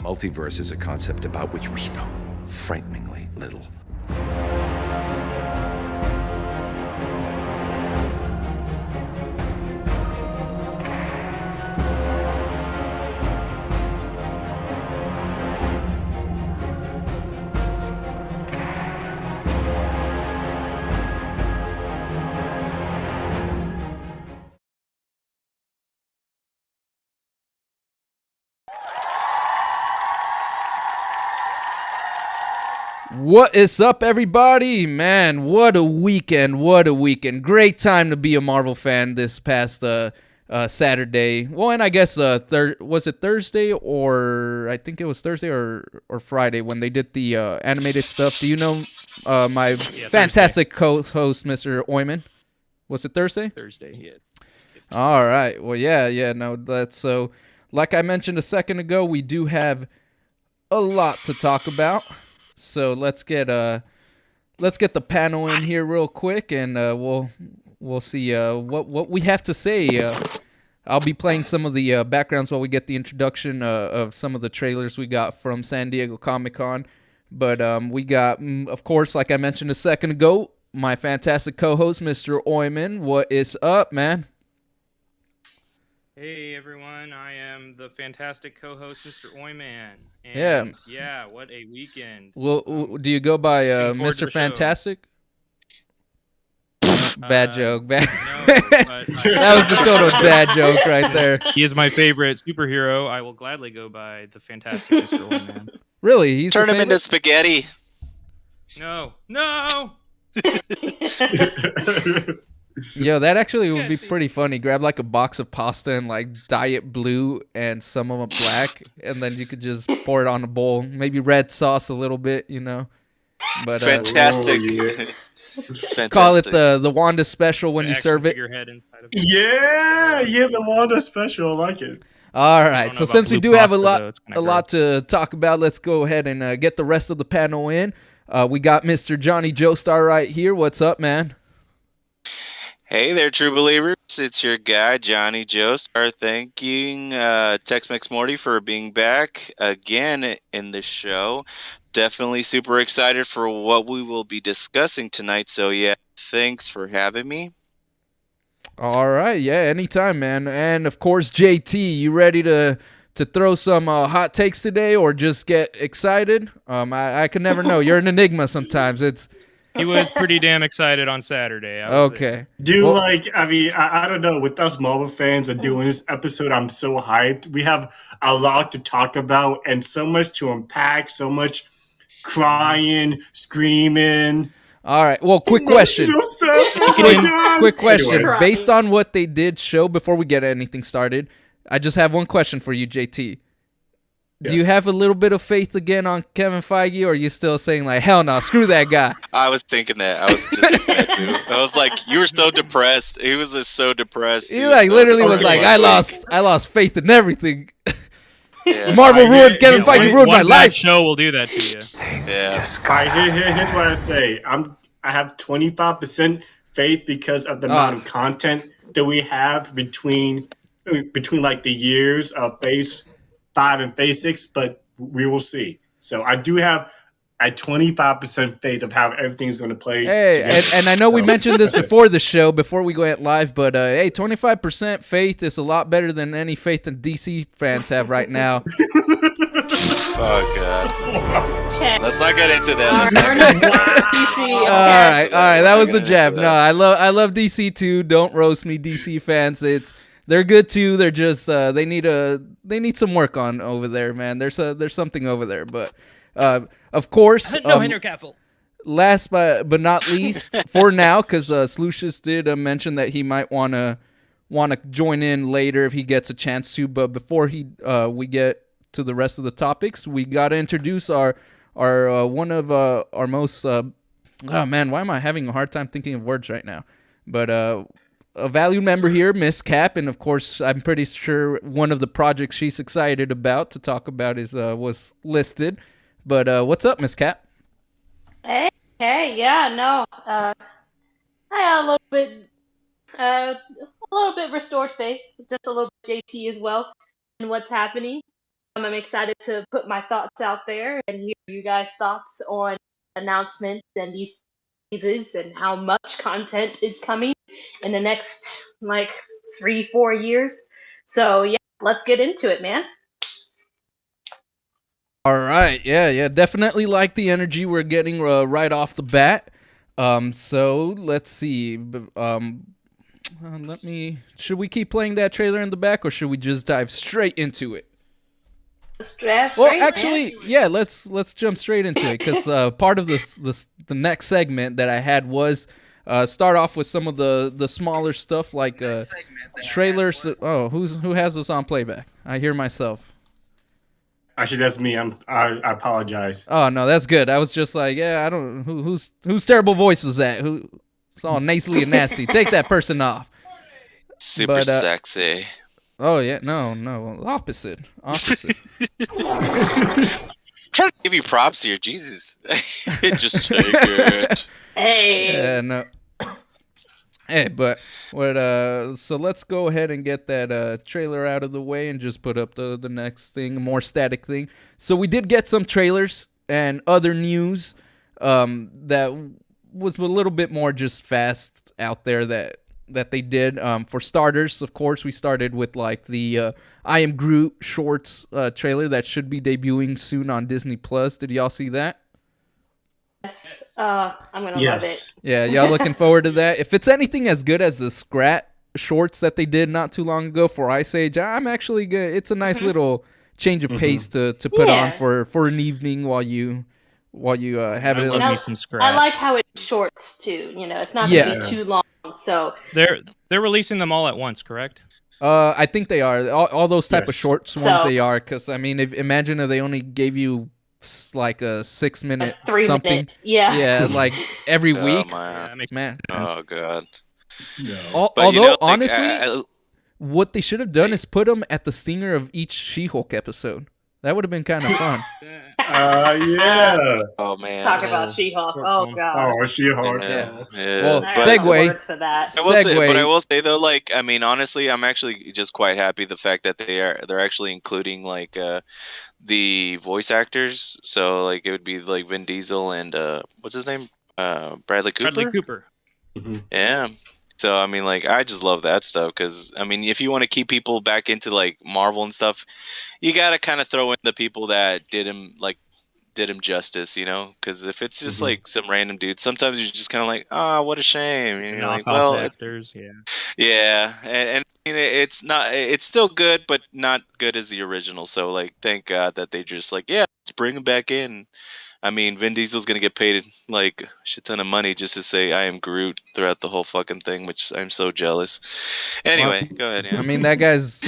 Multiverse is a concept about which we know frighteningly little. What is up, everybody? Man, what a weekend. What a weekend. Great time to be a Marvel fan this past Saturday. Well, and I guess was it Thursday, or I think it was Thursday or Friday when they did the animated stuff. Do you know my fantastic co-host, Mr. Oyman? Was it Thursday? Thursday, yeah. All right. Well, no, that's so. Like I mentioned a second ago, we do have a lot to talk about. So let's get the panel in here real quick, and we'll see what we have to say. I'll be playing some of the backgrounds while we get the introduction of some of the trailers we got from San Diego Comic-Con. But we got, of course, like I mentioned a second ago, my fantastic co-host, Mr. Oyman. What is up, man? Hey, everyone. I am the fantastic co-host, Mr. Oyman. And yeah, what a weekend. Well, do you go by Mr. Fantastic? Bad joke. Bad. No, but that was a total dad joke right there. He is my favorite superhero. I will gladly go by the fantastic Mr. Oyman. Really? He's Turn him into spaghetti. No. Yo, that actually would be pretty funny. Grab like a box of pasta and like dye it blue and some of them black, and then you could just pour it on a bowl. Maybe red sauce a little bit, you know. But Fantastic. yeah. It's fantastic. call it the Wanda special when you Action serve it. figure head inside of it. Yeah, the Wanda special. I like it. All I right. don't So know about since we blue do have pasta, though. It's kinda a lot to talk about, let's go ahead and get the rest of the panel in. We got Mr. Johnny Joestar right here. What's up, man? Hey there, true believers. It's your guy, Johnny Joestar, thanking Tex-Mex Morty for being back again in the show. Definitely super excited for what we will be discussing tonight. So, yeah, thanks for having me. All right. Yeah, anytime, man. And of course, JT, you ready to throw some hot takes today or just get excited? I can never know. You're an enigma sometimes. He was pretty damn excited on Saturday. I was there. Okay. Do Well- like I mean I don't know, with us Marvel fans and doing this episode, I'm so hyped. We have a lot to talk about and so much to unpack, so much crying, screaming. All right. Well, quick question. emotional stuff. Oh my God. Quick question. Anyway. Based on what they did show before we get anything started, I just have one question for you, JT. Do you Yes. have a little bit of faith again on Kevin Feige, or are you still saying like, hell no, screw that guy? I was thinking that. I was just thinking that, too. I was like, you were so depressed. He was just so depressed. He like so literally was depressed like, last week. I lost faith in everything. Yeah. Marvel Alright, ruined Kevin here's Feige one- ruined my One bad life. show will do that to you. Yeah. All right, here's what I say. I have 25% faith because of the amount of content that we have between like the years of Phase 5 and Phase 6, but we will see. So I do have a 25% faith of how everything's going to play. Hey, together. and I know we So, mentioned this that's it. before the show, before we went live, but hey, 25% faith is a lot better than any faith that DC fans have right now. Oh, God. Okay. Let's not get into that. Let's We're not not get into DC, okay. All right, that was a We're not jab. gonna No, get into I love DC too. Don't roast me, DC fans. They're good too. They're just they need some work on over there, man. There's something over there, but of course, Henry Cavill. last but not least for now, because Slucius did mention that he might want to join in later if he gets a chance to. But before we get to the rest of the topics, we got to introduce our one of our most oh man, why am I having a hard time thinking of words right now? But a valued member here, Miss Cap, and of course, I'm pretty sure one of the projects she's excited about to talk about is was listed. But what's up, Miss Cap? Hey, yeah, no. I got a little bit restored faith, just a little bit JT as well, in what's happening. I'm excited to put my thoughts out there and hear you guys' thoughts on announcements and these phases and how much content is coming in the next like 3-4 years. So yeah, let's get into it, man. All right, yeah, definitely like the energy we're getting right off the bat. So let's see. Should we keep playing that trailer in the back, or should we just dive straight into it? Well, actually, yeah, let's jump straight into it because part of the next segment that I had was start off with some of the smaller stuff like trailers. Oh, who has this on playback? I hear myself. Actually, that's me. I apologize. Oh no, that's good. I was just like, yeah, I don't whose terrible voice was that? It's all nasally and nasty. Take that person off. Super But, sexy. Oh yeah, no, opposite. Trying to give you props here, Jesus. Just take it. Hey. Yeah, no. Hey, but what? So let's go ahead and get that trailer out of the way and just put up the next thing, a more static thing. So we did get some trailers and other news that was a little bit more just fast out there that they did. For starters, of course, we started with like the I Am Groot shorts trailer that should be debuting soon on Disney Plus. Did y'all see that? Yes. I'm gonna Yes. Yeah, y'all looking forward to that? If it's anything as good as the Scrat shorts that they did not too long ago for Ice Age, I'm actually good. It's a nice little change of pace to put on Yeah. for an evening while you have I it. love love me it. some love it. scratch. I like how it shorts too. It's not Yeah. going to be too long. So They're releasing them all at once, correct? I think they are. All those type of Yes. shorts ones So- they are. Because, I mean, imagine if they only gave you like a 6-minute 3 something. minute, yeah. Yeah, like every Oh, week. Yeah, man. that makes Man. Oh god. No. But Although, you know, like, honestly, what they should have done is put them at the stinger of each She-Hulk episode. That would have been kind of fun. Yeah. oh man. Talk about She-Hulk. Short Oh film. god. Oh, She-Hulk. Yeah. Yeah, Well, I but- don't have the segue. words for that. I will say, Segue. but I will say though, like, I mean, honestly, I'm actually just quite happy the fact that they're actually including like the voice actors. So like it would be like Vin Diesel and what's his name, Bradley Cooper. Bradley Cooper. Yeah. So I mean, like, I just love that stuff because I mean, if you want to keep people back into like Marvel and stuff, you gotta kind of throw in the people that did him justice, you know? Because if it's just like some random dude, sometimes you're just kind of like, oh, what a shame. And you're like, Knockoff well, actors, yeah. yeah, and I mean, it's still good, but not good as the original. So like, thank God that they just like, yeah, let's bring him back in. I mean, Vin Diesel's gonna get paid like a shit ton of money just to say I am Groot throughout the whole fucking thing, which I'm so jealous. Anyway, go ahead. Yeah. I mean, that guy's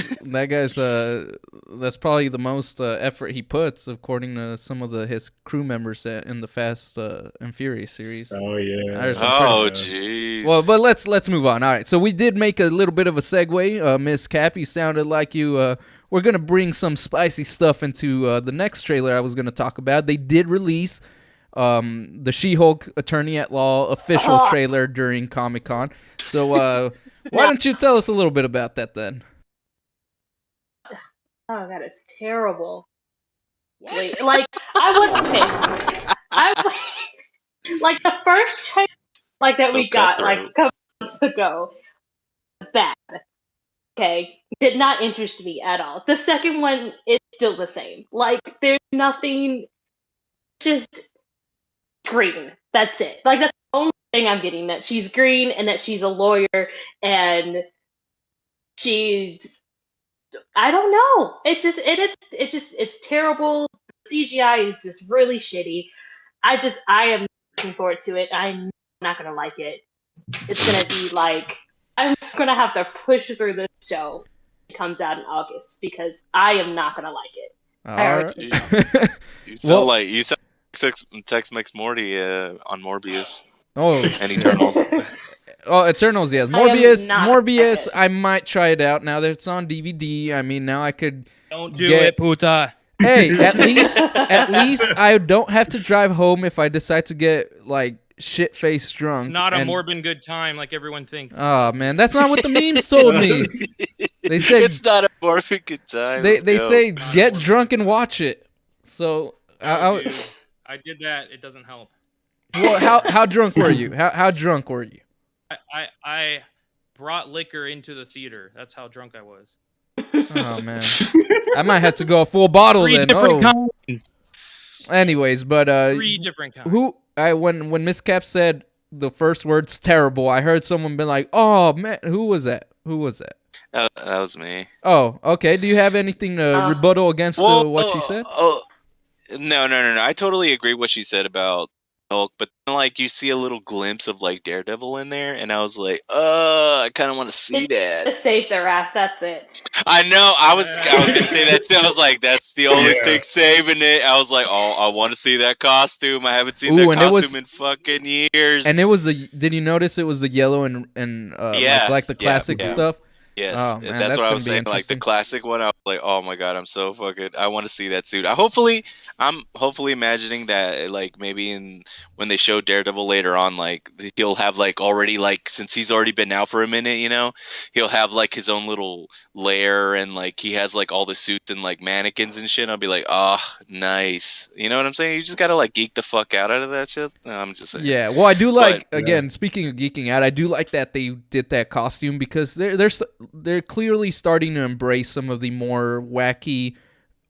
that's probably the most effort he puts, according to some of his crew members in the Fast and Furious series. Oh, yeah. There's some oh, pretty- jeez. Well, but let's move on. All right, so we did make a little bit of a segue. Miss Cap, you sounded like you we're gonna bring some spicy stuff into the next trailer I was gonna talk about. They did release the She-Hulk Attorney at Law official trailer during Comic-Con. So why don't you tell us a little bit about that then? Oh god, it's terrible. Wait, like like the first trailer like that So we got like cutthroat. a couple months ago was bad. Okay, did not interest me at all. The second one is still the same. Like there's nothing, just green. That's it. Like that's the only thing I'm getting, that she's green and that she's a lawyer and she's, I don't know. It's terrible. CGI is just really shitty. I am looking forward to it. I'm not gonna like it. It's gonna be like, I'm gonna have to push through this show when it comes out in August because I am not gonna like it. I already All can tell. right. You sound like Tex-Mex Morty on Morbius Oh, and Eternals. oh, Eternals, yes. I am Morbius, not Morbius. excited. I might try it out now that it's on DVD. I mean, now I could. Don't do Get- it, puta. Hey, at least I don't have to drive home if I decide to get like shit-faced drunk. It's not a and- morbid good time like everyone thinks. Oh man, that's not what the memes told me. They said it's not a morbid good time. they Let's they go. say get drunk and watch it. So Oh, dude, I did that. It doesn't help. well, how drunk were you? How drunk were you? I brought liquor into the theater. That's how drunk I was. Oh man, I might have to go a full bottle Three then. different Oh. kinds. Anyways, but Three different kinds. when Miss Cap said the first words terrible, I heard someone be like, "Oh man, who was that? Who was that?" That was me. Oh, okay. Do you have anything to rebuttal against what she said? No. I totally agree what she said about Hulk, but then, like, you see a little glimpse of like Daredevil in there, and I was like, I kind of want to see that. To save their ass, that's it. I know. I was gonna say that too. I was like, that's the only Yeah. thing saving it. I was like, oh, I want to see that costume. I haven't seen Ooh, that and it was- costume in fucking years. And it was did you notice it was the yellow and Yeah, like the yeah, classic yeah. stuff? Yes, Oh, man, that's that's what I gonna was be saying. Like the interesting. classic one, I was like, "Oh my god, I'm so fucking! I want to see that suit." I'm hopefully imagining that, like maybe when they show Daredevil later on, like he'll have like already like since he's already been out for a minute, you know, he'll have like his own little lair and like he has like all the suits and like mannequins and shit. I'll be like, "Oh, nice." You know what I'm saying? You just gotta like geek the fuck out of that shit. No, I'm just saying. Yeah, well, I do like But- again. Speaking of geeking out, I do like that they did that costume because they're clearly starting to embrace some of the more wacky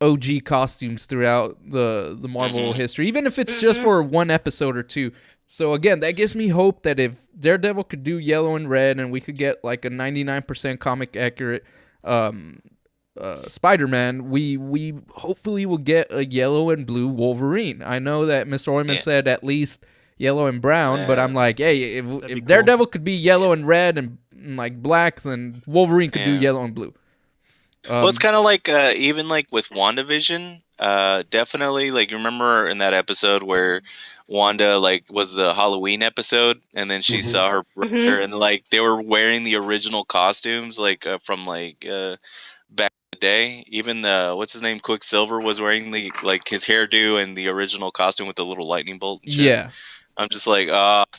OG costumes throughout the Marvel history, even if it's just for one episode or two. So again, that gives me hope that if Daredevil could do yellow and red, and we could get like a 99% comic accurate Spider-Man, we hopefully will get a yellow and blue Wolverine. I know that Mr. Oyman Yeah. said at least yellow and brown. But Yeah. I'm like, hey, That'd be if cool. Daredevil could be yellow and red and like black, then Wolverine could do Yeah. yellow and blue. Well, it's kind of like even like with WandaVision. Definitely, like you remember in that episode where Wanda like was the Halloween episode, and then she saw her brother, and like they were wearing the original costumes, like from like back in the day. Even what's his name, Quicksilver, was wearing the like his hairdo and the original costume with the little lightning bolt. And shit. Yeah. I'm just like,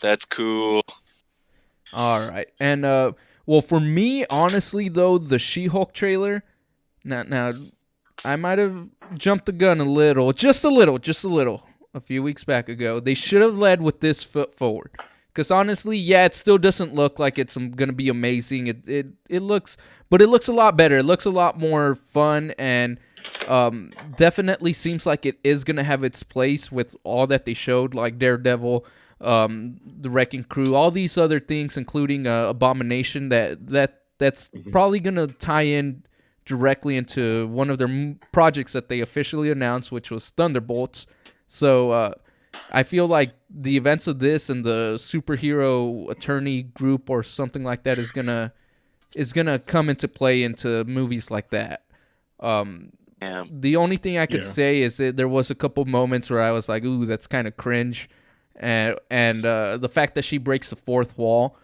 that's cool. All right. And well, for me, honestly though, the She-Hulk trailer. Now, I might have jumped the gun a little, just a little, a few weeks back ago. They should have led with this foot forward, because honestly, yeah, it still doesn't look like it's gonna be amazing. It looks, but it looks a lot better. It looks a lot more fun, and definitely seems like it is gonna have its place with all that they showed, like Daredevil, the Wrecking Crew, all these other things, including Abomination. That's probably gonna tie in directly into one of their projects that they officially announced, which was Thunderbolts. So I feel like the events of this and the superhero attorney group or something like that is gonna come into play into movies like that. Yeah. The only thing I could say is that there was a couple moments where I was like, "Ooh, that's kind of cringe," and the fact that she breaks the fourth wall.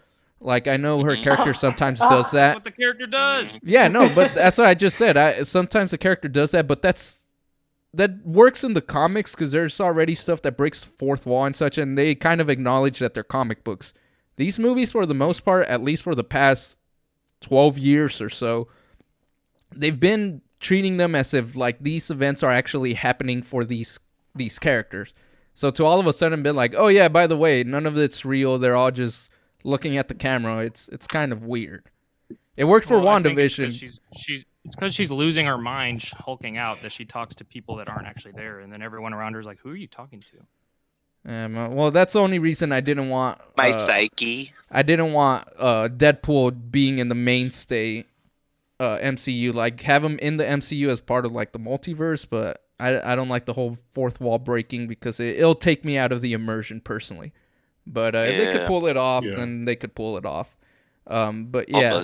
Like, I know her character sometimes does that. That's what the character does. Yeah, no, but that's what I just said. Sometimes the character does that, but that works in the comics because there's already stuff that breaks the fourth wall and such, and they kind of acknowledge that they're comic books. These movies, for the most part, at least for the past 12 years or so, they've been treating them as if like these events are actually happening for these characters. So to all of a sudden be like, oh yeah, by the way, none of it's real. They're all just looking at the camera. It's kind of weird. It worked for WandaVision. It's because she's losing her mind, hulking out, that she talks to people that aren't actually there, and then everyone around her is like, "Who are you talking to?" Well, that's the only reason I didn't want My psyche. I didn't want Deadpool being in the mainstay MCU. Like, have him in the MCU as part of like the multiverse, but I don't like the whole fourth wall breaking because it'll take me out of the immersion personally. But if they could pull it off, then they could pull it off. But yeah.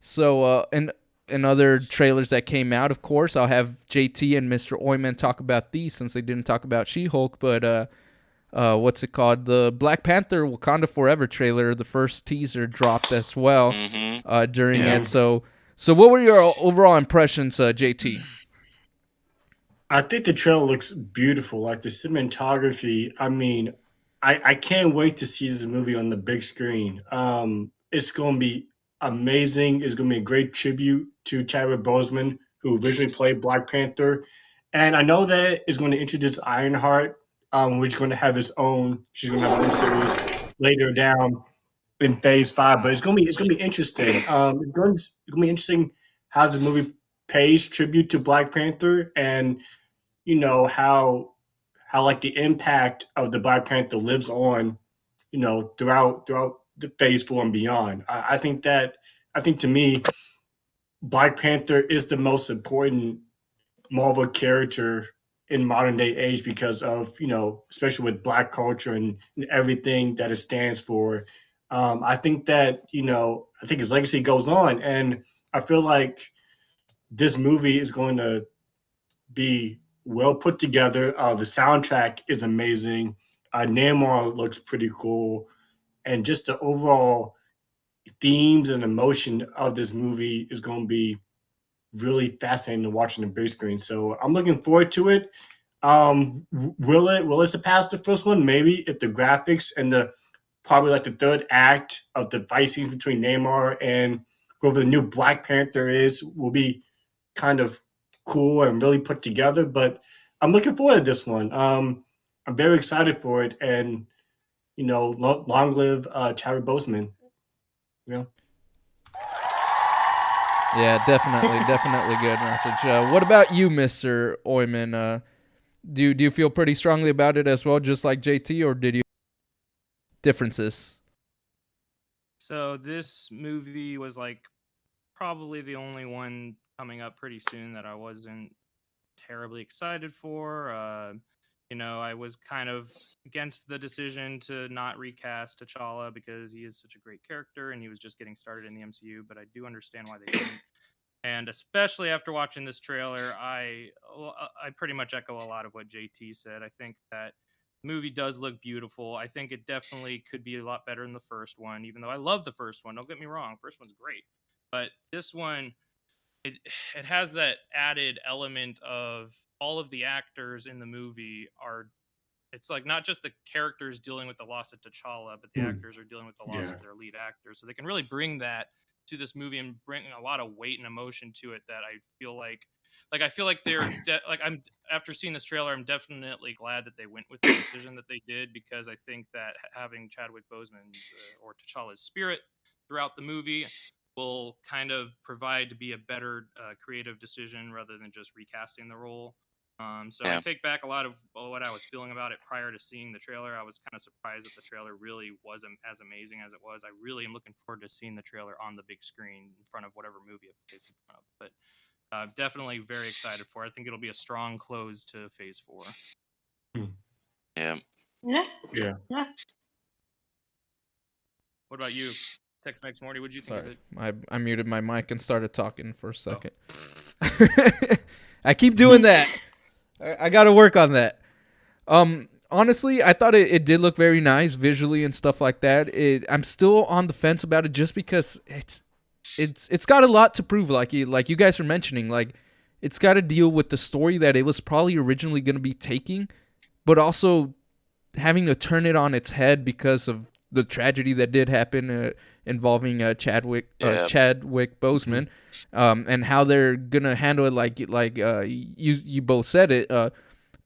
So in other trailers that came out, of course, I'll have JT and Mr. Oyman talk about these since they didn't talk about She-Hulk. But what's it called? The Black Panther Wakanda Forever trailer, the first teaser dropped as well during it. So what were your overall impressions, JT? I think the trailer looks beautiful. Like the cinematography. I mean, I can't wait to see this movie on the big screen. It's going to be amazing. It's going to be a great tribute to Chadwick Boseman, who originally played Black Panther. And I know that it's going to introduce Ironheart, which is going to have its own. She's going to have her own series later down in Phase 5. But it's going to be interesting. It's going to be interesting how this movie pays tribute to Black Panther, and you know how like the impact of the Black Panther lives on, you know, throughout the Phase 4 and beyond. I think to me, Black Panther is the most important Marvel character in modern day age because of, you know, especially with Black culture and everything that it stands for. I think that, you know, I think his legacy goes on, and I feel like this movie is going to be well put together. The soundtrack is amazing. Namor looks pretty cool, and just the overall themes and emotion of this movie is going to be really fascinating to watch on the big screen. So I'm looking forward to it. Will it surpass the first one? Maybe, if the graphics and the probably like the third act of the fight scenes between Namor and whoever the new Black Panther is will be kind of cool and really put together. But I'm looking forward to this one. I'm very excited for it, and you know, long live Chadwick Boseman. You know. Yeah, definitely good message. What about you, Mr. Oyman? Do you feel pretty strongly about it as well, just like JT, or did you differences? So this movie was like probably the only one coming up pretty soon that I wasn't terribly excited for. I was kind of against the decision to not recast T'Challa because he is such a great character and he was just getting started in the MCU. But I do understand why they didn't. And especially after watching this trailer, I pretty much echo a lot of what JT said. I think that the movie does look beautiful. I think it definitely could be a lot better than the first one, even though I love the first one. Don't get me wrong, first one's great. But this one, it has that added element of all of the actors in the movie are. It's like not just the characters dealing with the loss of T'Challa, but the actors are dealing with the loss of their lead actors. So they can really bring that to this movie and bring a lot of weight and emotion to it that I feel like I feel like they're I'm after seeing this trailer, I'm definitely glad that they went with the decision that they did, because I think that having Chadwick Boseman's or T'Challa's spirit throughout the movie will kind of provide to be a better creative decision rather than just recasting the role. So I take back a lot of what I was feeling about it prior to seeing the trailer. I was kind of surprised that the trailer really wasn't as amazing as it was. I really am looking forward to seeing the trailer on the big screen in front of whatever movie it plays in front of. But definitely very excited for it. I think it'll be a strong close to Phase 4. Yeah. Yeah. What about you, Tex-Mex Morty? What did you think of it? I muted my mic and started talking for a second. I keep doing that. I got to work on that. Honestly, I thought it did look very nice visually and stuff like that. I'm still on the fence about it just because it's got a lot to prove. Like you guys were mentioning, like it's got to deal with the story that it was probably originally going to be taking, but also having to turn it on its head because of the tragedy that did happen involving Chadwick Boseman, and how they're gonna handle it. Like you both said it,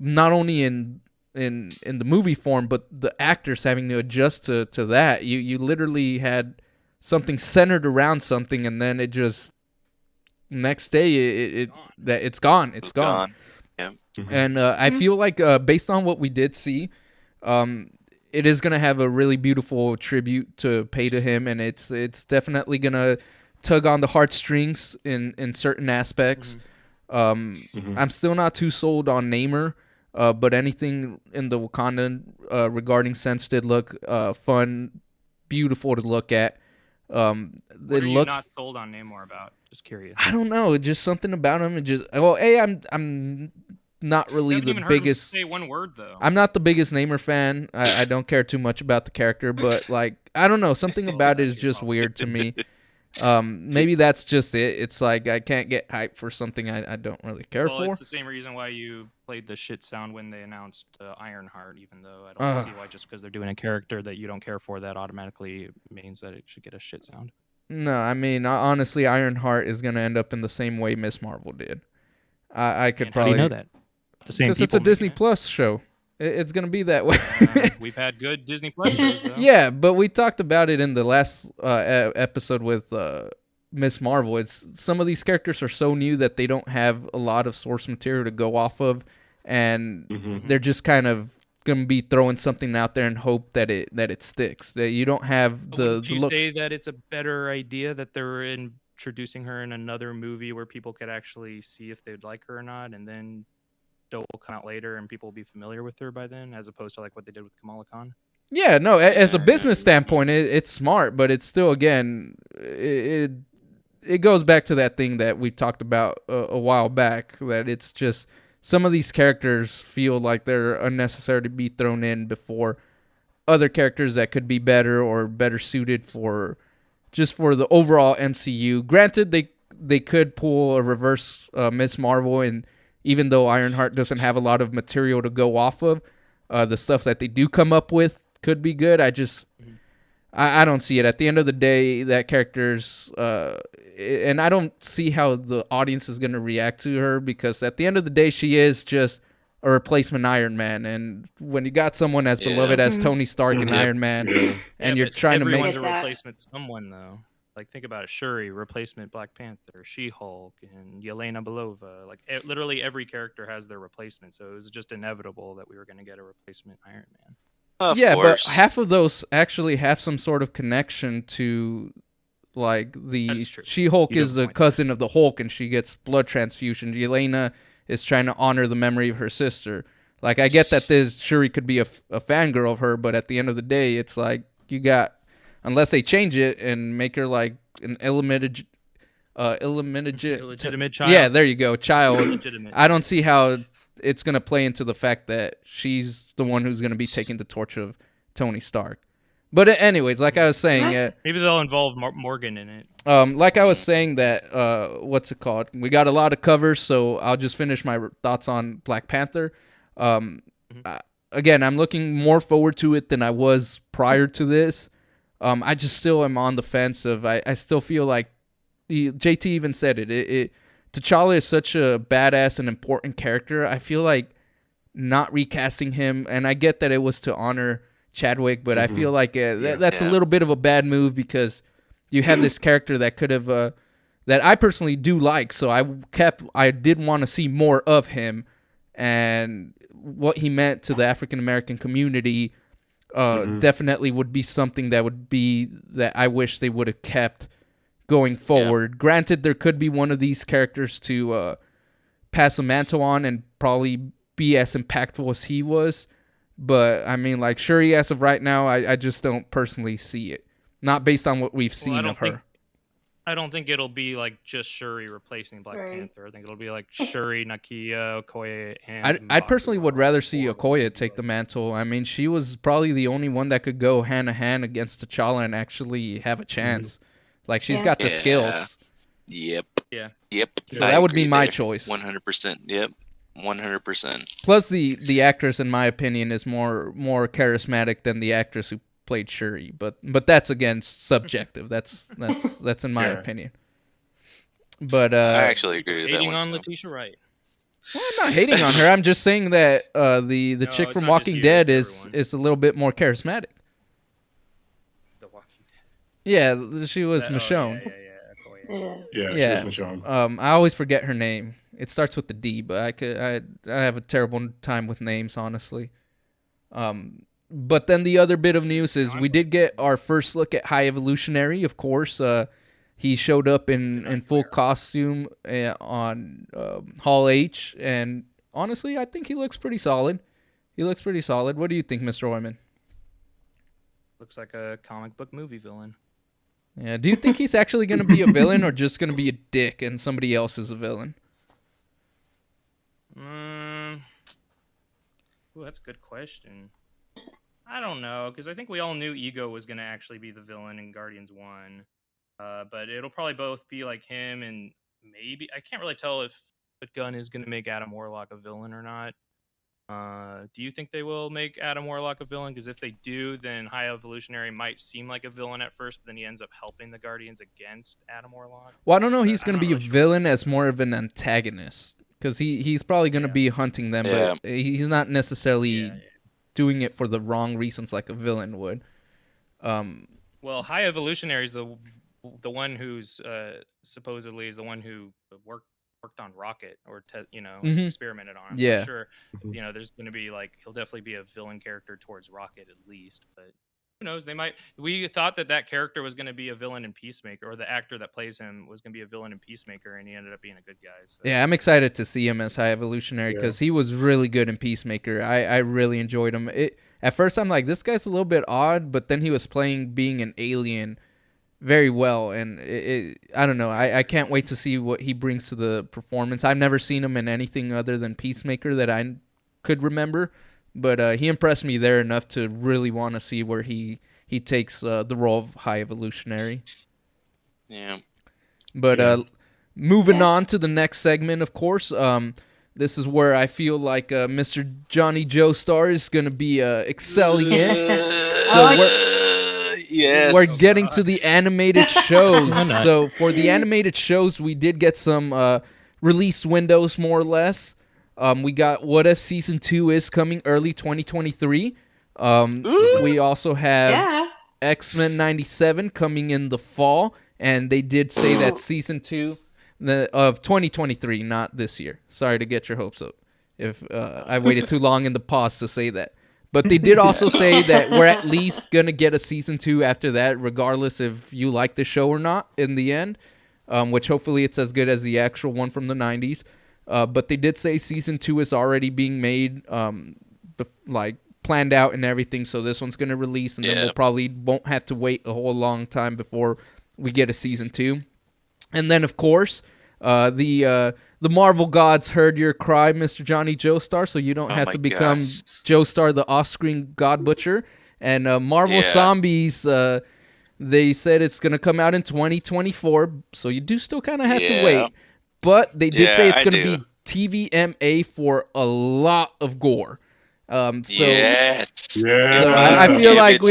not only in the movie form, but the actors having to adjust to that. You literally had something centered around something, and then it just next day it's gone. It's gone. Yeah. And I feel like based on what we did see, it is gonna have a really beautiful tribute to pay to him, and it's definitely gonna tug on the heartstrings in certain aspects. I'm still not too sold on Namor, but anything in the Wakandan regarding sense did look fun, beautiful to look at. What are you not sold on Namor about? Just curious. I don't know, just something about him. I'm not really the biggest. Say one word though. I'm not the biggest Namor fan. I don't care too much about the character, but like I don't know, something about it is just weird to me. Maybe that's just it. It's like I can't get hyped for something I don't really care for. It's the same reason why you played the shit sound when they announced Ironheart, even though I don't see why just because they're doing a character that you don't care for that automatically means that it should get a shit sound. No, I mean honestly, Ironheart is gonna end up in the same way Miss Marvel did. I could probably know that. Because it's a Disney Plus show. It's going to be that way. We've had good Disney Plus shows, though. Yeah, but we talked about it in the last episode with Miss Marvel. It's some of these characters are so new that they don't have a lot of source material to go off of, and they're just kind of going to be throwing something out there and hope that it sticks. That you don't have Would you say that it's a better idea that they're introducing her in another movie where people could actually see if they'd like her or not, and then will come out later and people will be familiar with her by then, as opposed to like what they did with Kamala Khan? Yeah, no, as a business standpoint, it's smart, but it's still, again, it goes back to that thing that we talked about a while back, that it's just some of these characters feel like they're unnecessary to be thrown in before other characters that could be better or better suited for the overall MCU. Granted, they could pull a reverse Miss Marvel, and even though Ironheart doesn't have a lot of material to go off of, the stuff that they do come up with could be good. I don't see it. At the end of the day, that character's... and I don't see how the audience is going to react to her, because at the end of the day, she is just a replacement Iron Man. And when you got someone as beloved as Tony Stark and Iron Man, and you're trying to make... Everyone's a replacement someone, though. Like, think about it. Shuri, replacement Black Panther, She-Hulk, and Yelena Belova. Like, literally every character has their replacement, so it was just inevitable that we were going to get a replacement Iron Man. Of course. But half of those actually have some sort of connection to, like, the She-Hulk is the cousin of the Hulk, and she gets blood transfusion. Yelena is trying to honor the memory of her sister. Like, I get that this Shuri could be a fangirl of her, but at the end of the day, it's like unless they change it and make her like an illegitimate child. Yeah, there you go, child. Illegitimate. I don't see how it's gonna play into the fact that she's the one who's gonna be taking the torch of Tony Stark. But anyways, like I was saying, Maybe they'll involve Morgan in it. like I was saying that, what's it called? We got a lot of covers, so I'll just finish my thoughts on Black Panther. Again, I'm looking more forward to it than I was prior to this. I just still am on the fence of, I still feel like, JT even said it, T'Challa is such a badass and important character. I feel like not recasting him, and I get that it was to honor Chadwick, but I feel like that's a little bit of a bad move because you have this character that could have, that I personally do like, so I did want to see more of him, and what he meant to the African American community definitely would be something that I wish they would have kept going forward. Yeah. Granted, there could be one of these characters to pass a mantle on and probably be as impactful as he was. But, I mean, like, Shuri, as of right now, I just don't personally see it. Not based on what we've seen of her. I don't think it'll be, like, just Shuri replacing Black Panther. I think it'll be, like, Shuri, Nakia, Okoye, and I personally would rather see Okoye take the mantle. I mean, she was probably the only one that could go hand-to-hand against T'Challa and actually have a chance. Like, she's got the skills. Yep. Yeah. Yep. So that would be my choice. 100%. Yep. 100%. Plus, the actress, in my opinion, is more charismatic than the actress who played Shuri. But that's again subjective. That's in my opinion. But I actually agree with that one. Hating on Letitia Wright. Well, I'm not hating on her. I'm just saying that the chick from Walking Dead is a little bit more charismatic. The Walking Dead. Yeah, she was Michonne. Yeah, she was Michonne. I always forget her name. It starts with the D, but I have a terrible time with names, honestly. But then the other bit of news is we did get our first look at High Evolutionary. Of course, he showed up in full costume on Hall H, and honestly, I think he looks pretty solid. What do you think, Mr. Oyman? Looks like a comic book movie villain. Yeah. Do you think he's actually going to be a villain or just going to be a dick and somebody else is a villain? That's a good question. I don't know, because I think we all knew Ego was going to actually be the villain in Guardians 1. But it'll probably both be like him, and maybe I can't really tell if Gunn is going to make Adam Warlock a villain or not. Do you think they will make Adam Warlock a villain? Because if they do, then High Evolutionary might seem like a villain at first, but then he ends up helping the Guardians against Adam Warlock. Well, I don't know. He's going to be a villain as more of an antagonist, because he's probably going to be hunting them, but he's not necessarily doing it for the wrong reasons like a villain would. Well, High Evolutionary is the one who's supposedly is the one who worked on Rocket or experimented on him. Yeah, so I'm sure. There's going to be he'll definitely be a villain character towards Rocket at least, but who knows? We thought that character was going to be a villain in Peacemaker, or the actor that plays him was going to be a villain in Peacemaker, and he ended up being a good guy. So. Yeah, I'm excited to see him as High Evolutionary because he was really good in Peacemaker. I really enjoyed him. At first, I'm like, this guy's a little bit odd, but then he was playing being an alien very well, and I don't know. I can't wait to see what he brings to the performance. I've never seen him in anything other than Peacemaker that I could remember. But he impressed me there enough to really want to see where he takes the role of High Evolutionary. Yeah. But moving on to the next segment, of course, this is where I feel like Mr. Johnny Joestar is going to be excelling in. We're getting to the animated shows. So for the animated shows, we did get some release windows, more or less. We got What If Season 2 is coming early 2023. We also have X-Men 97 coming in the fall, and they did say that Season 2 of 2023, not this year. Sorry to get your hopes up if I waited too long in the pause to say that. But they did also say that we're at least going to get a Season 2 after that, regardless if you like the show or not in the end, which hopefully it's as good as the actual one from the 90s. But they did say season 2 is already being made, like planned out and everything. So this one's gonna release, and then we'll probably won't have to wait a whole long time before we get a season 2. And then of course, the Marvel gods heard your cry, Mr. Johnny Joestar, so you don't have to become Joestar, the off-screen god butcher. And Marvel Zombies, they said it's gonna come out in 2024, so you do still kind of have to wait. But they did say it's going to be TVMA for a lot of gore. So I feel like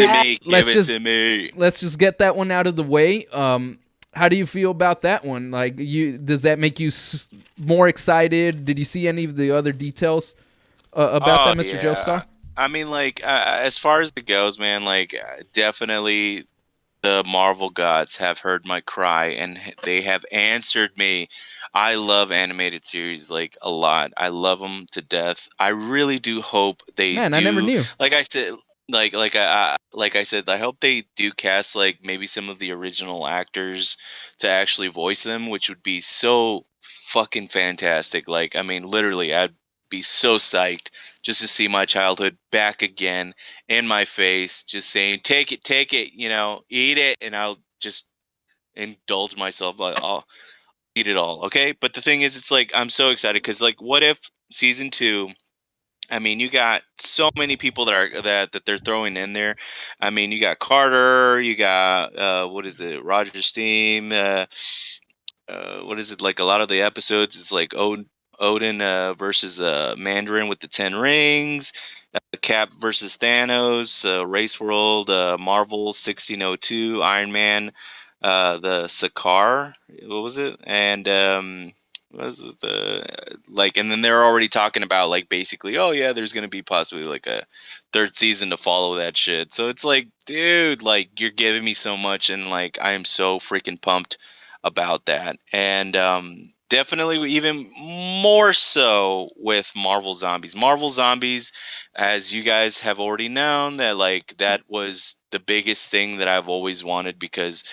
let's just get that one out of the way. How do you feel about that one? Like, does that make you more excited? Did you see any of the other details about that, Mr. Joestar? I mean, like, as far as it goes, man, like, definitely the Marvel gods have heard my cry and they have answered me. I love animated series like a lot. I love them to death. I really do hope they. Man, I never knew. Like I said, like I said, I hope they do cast like maybe some of the original actors to actually voice them, which would be so fucking fantastic. Like, I mean, literally, I'd be so psyched just to see my childhood back again in my face, just saying, take it, you know, eat it, and I'll just indulge myself. I'll eat it all, okay? But the thing is, it's like, I'm so excited because, like, what if season 2? I mean, you got so many people that they're throwing in there. I mean, you got Carter, you got what is it, Roger's team. What is it, like? A lot of the episodes is like Odin versus Mandarin with the 10 rings, Cap versus Thanos, Race World, Marvel 1602, Iron Man, the Sakaar, what was it? And what was it, and then they're already talking about like basically, oh yeah, there's gonna be possibly like a 3rd season to follow that shit. So it's like, dude, like, you're giving me so much, and like, I am so freaking pumped about that. And definitely even more so with Marvel Zombies. Marvel Zombies, as you guys have already known, that like that was the biggest thing that I've always wanted, because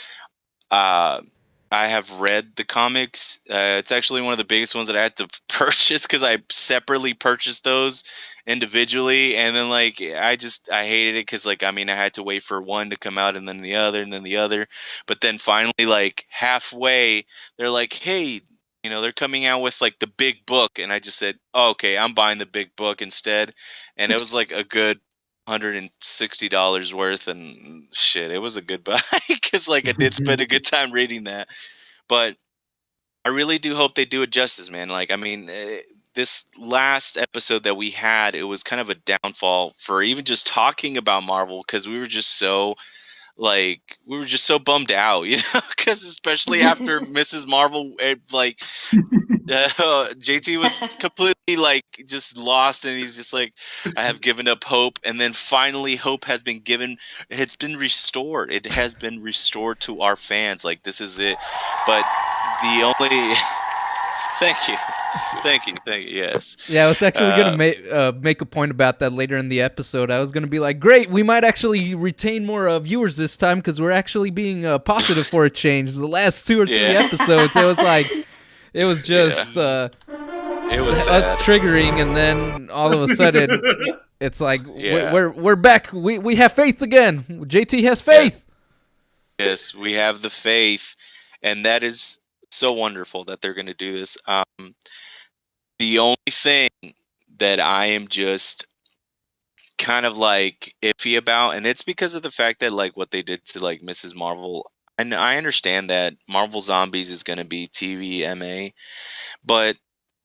I have read the comics. It's actually one of the biggest ones that I had to purchase because I separately purchased those individually, and then like I hated it because, like, I mean, I had to wait for one to come out and then the other and then the other, but then finally, like halfway, they're like, hey, you know, they're coming out with like the big book, and I just said, oh, okay, I'm buying the big book instead, and it was like a good $160 worth, and shit, it was a good buy because like I did spend a good time reading that. But I really do hope they do it justice, man. Like, I mean, this last episode that we had, it was kind of a downfall for even just talking about Marvel, because we were just so bummed out, you know, because especially after Mrs. Marvel, JT was completely like just lost, and he's just like, I have given up hope, and then finally hope has been given. It's been restored. It has been restored to our fans. Like, this is it. But the only thank you. Yes. Yeah, I was actually gonna make a point about that later in the episode. I was gonna be like, great, we might actually retain more viewers this time because we're actually being positive for a change. The last 2 or 3 episodes, it was like, it was just it was us triggering, and then all of a sudden, it's like we're back. We have faith again. JT has faith. Yes, we have the faith, and that is so wonderful that they're gonna do this. The only thing that I am just kind of like iffy about, and it's because of the fact that like what they did to like Mrs. Marvel, and I understand that Marvel Zombies is going to be TVMA, but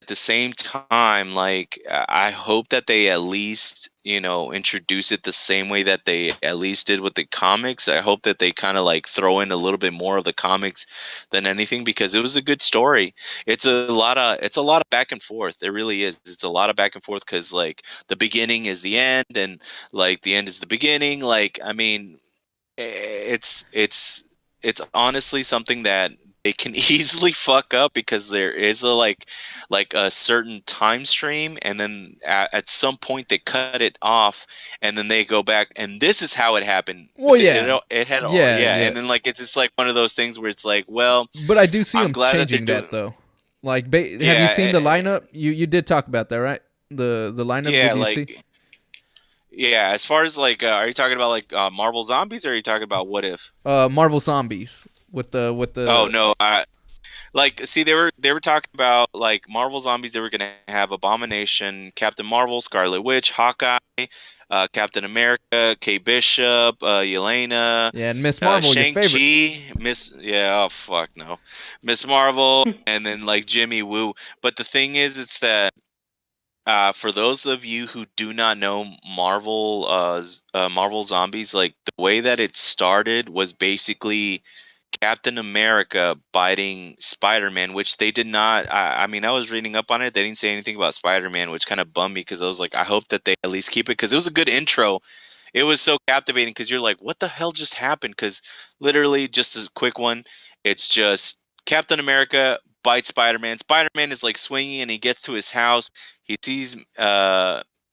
at the same time, like, I hope that they at least, you know, introduce it the same way that they at least did with the comics. I hope that they kind of like throw in a little bit more of the comics than anything, because it was a good story. It's a lot of back and forth. It really is. It's a lot of back and forth, because like the beginning is the end, and like the end is the beginning. Like, I mean, it's honestly something that they can easily fuck up, because there is a like a certain time stream, and then at some point they cut it off, and then they go back, and this is how it happened. Well, yeah, it had and then like it's just like one of those things where it's like, well, but I do see them changing that though. Like, have you Yeah, seen the lineup? You did talk about that, right? The lineup. yeah, Did you see? like yeah. As far as like, are you talking about like Marvel Zombies, or are you talking about What If? Marvel Zombies with Oh the no, like, see, they were talking about like Marvel Zombies. They were gonna have Abomination, Captain Marvel, Scarlet Witch, Hawkeye, Captain America, Kate Bishop, Yelena, yeah, and Miss Marvel, your favorite. Shang-Chi, oh fuck no, Miss Marvel, and then like Jimmy Woo. But the thing is, it's that for those of you who do not know Marvel, Marvel Zombies, like the way that it started was basically Captain America biting Spider-Man, which they did not. I mean, I was reading up on it. They didn't say anything about Spider-Man, which kind of bummed me because I was like, I hope that they at least keep it because it was a good intro. It was so captivating because you're like, what the hell just happened? Because literally, just a quick one, it's just Captain America bites Spider-Man. Spider-Man is like swinging and he gets to his house. He sees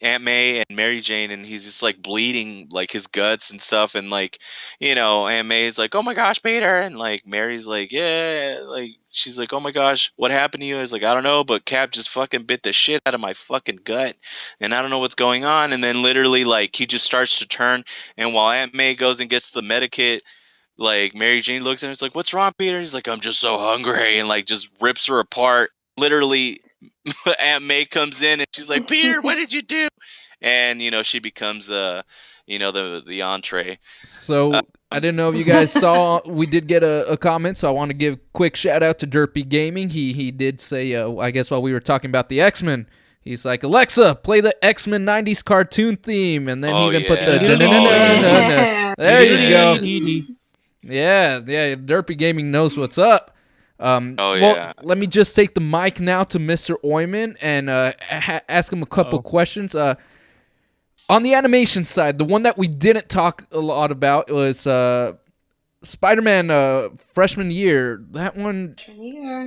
Aunt May and Mary Jane, and he's just like bleeding like his guts and stuff. And like, Aunt May's like, "Oh my gosh, Peter," and like Mary's like, "Yeah," like she's like, "Oh my gosh, what happened to you?" I was like, "I don't know, but Cap just fucking bit the shit out of my fucking gut, and I don't know what's going on." And then literally, like, he just starts to turn, and while Aunt May goes and gets the medikit, like Mary Jane looks at him, and is like, "What's wrong, Peter?" He's like, "I'm just so hungry," and like just rips her apart. Literally, Aunt May comes in and she's like, "Peter, what did you do?" And she becomes the entree. So I didn't know if you guys saw. We did get a comment, so I want to give quick shout out to Derpy Gaming. He did say, I guess while we were talking about the X-Men, he's like, "Alexa, play the X-Men '90s cartoon theme," and then he even put the. Yeah. There you go. Yeah, Derpy Gaming knows what's up. Well, let me just take the mic now to Mr. Oyman and ask him a couple questions. On the animation side, the one that we didn't talk a lot about was Spider-Man freshman year. That one.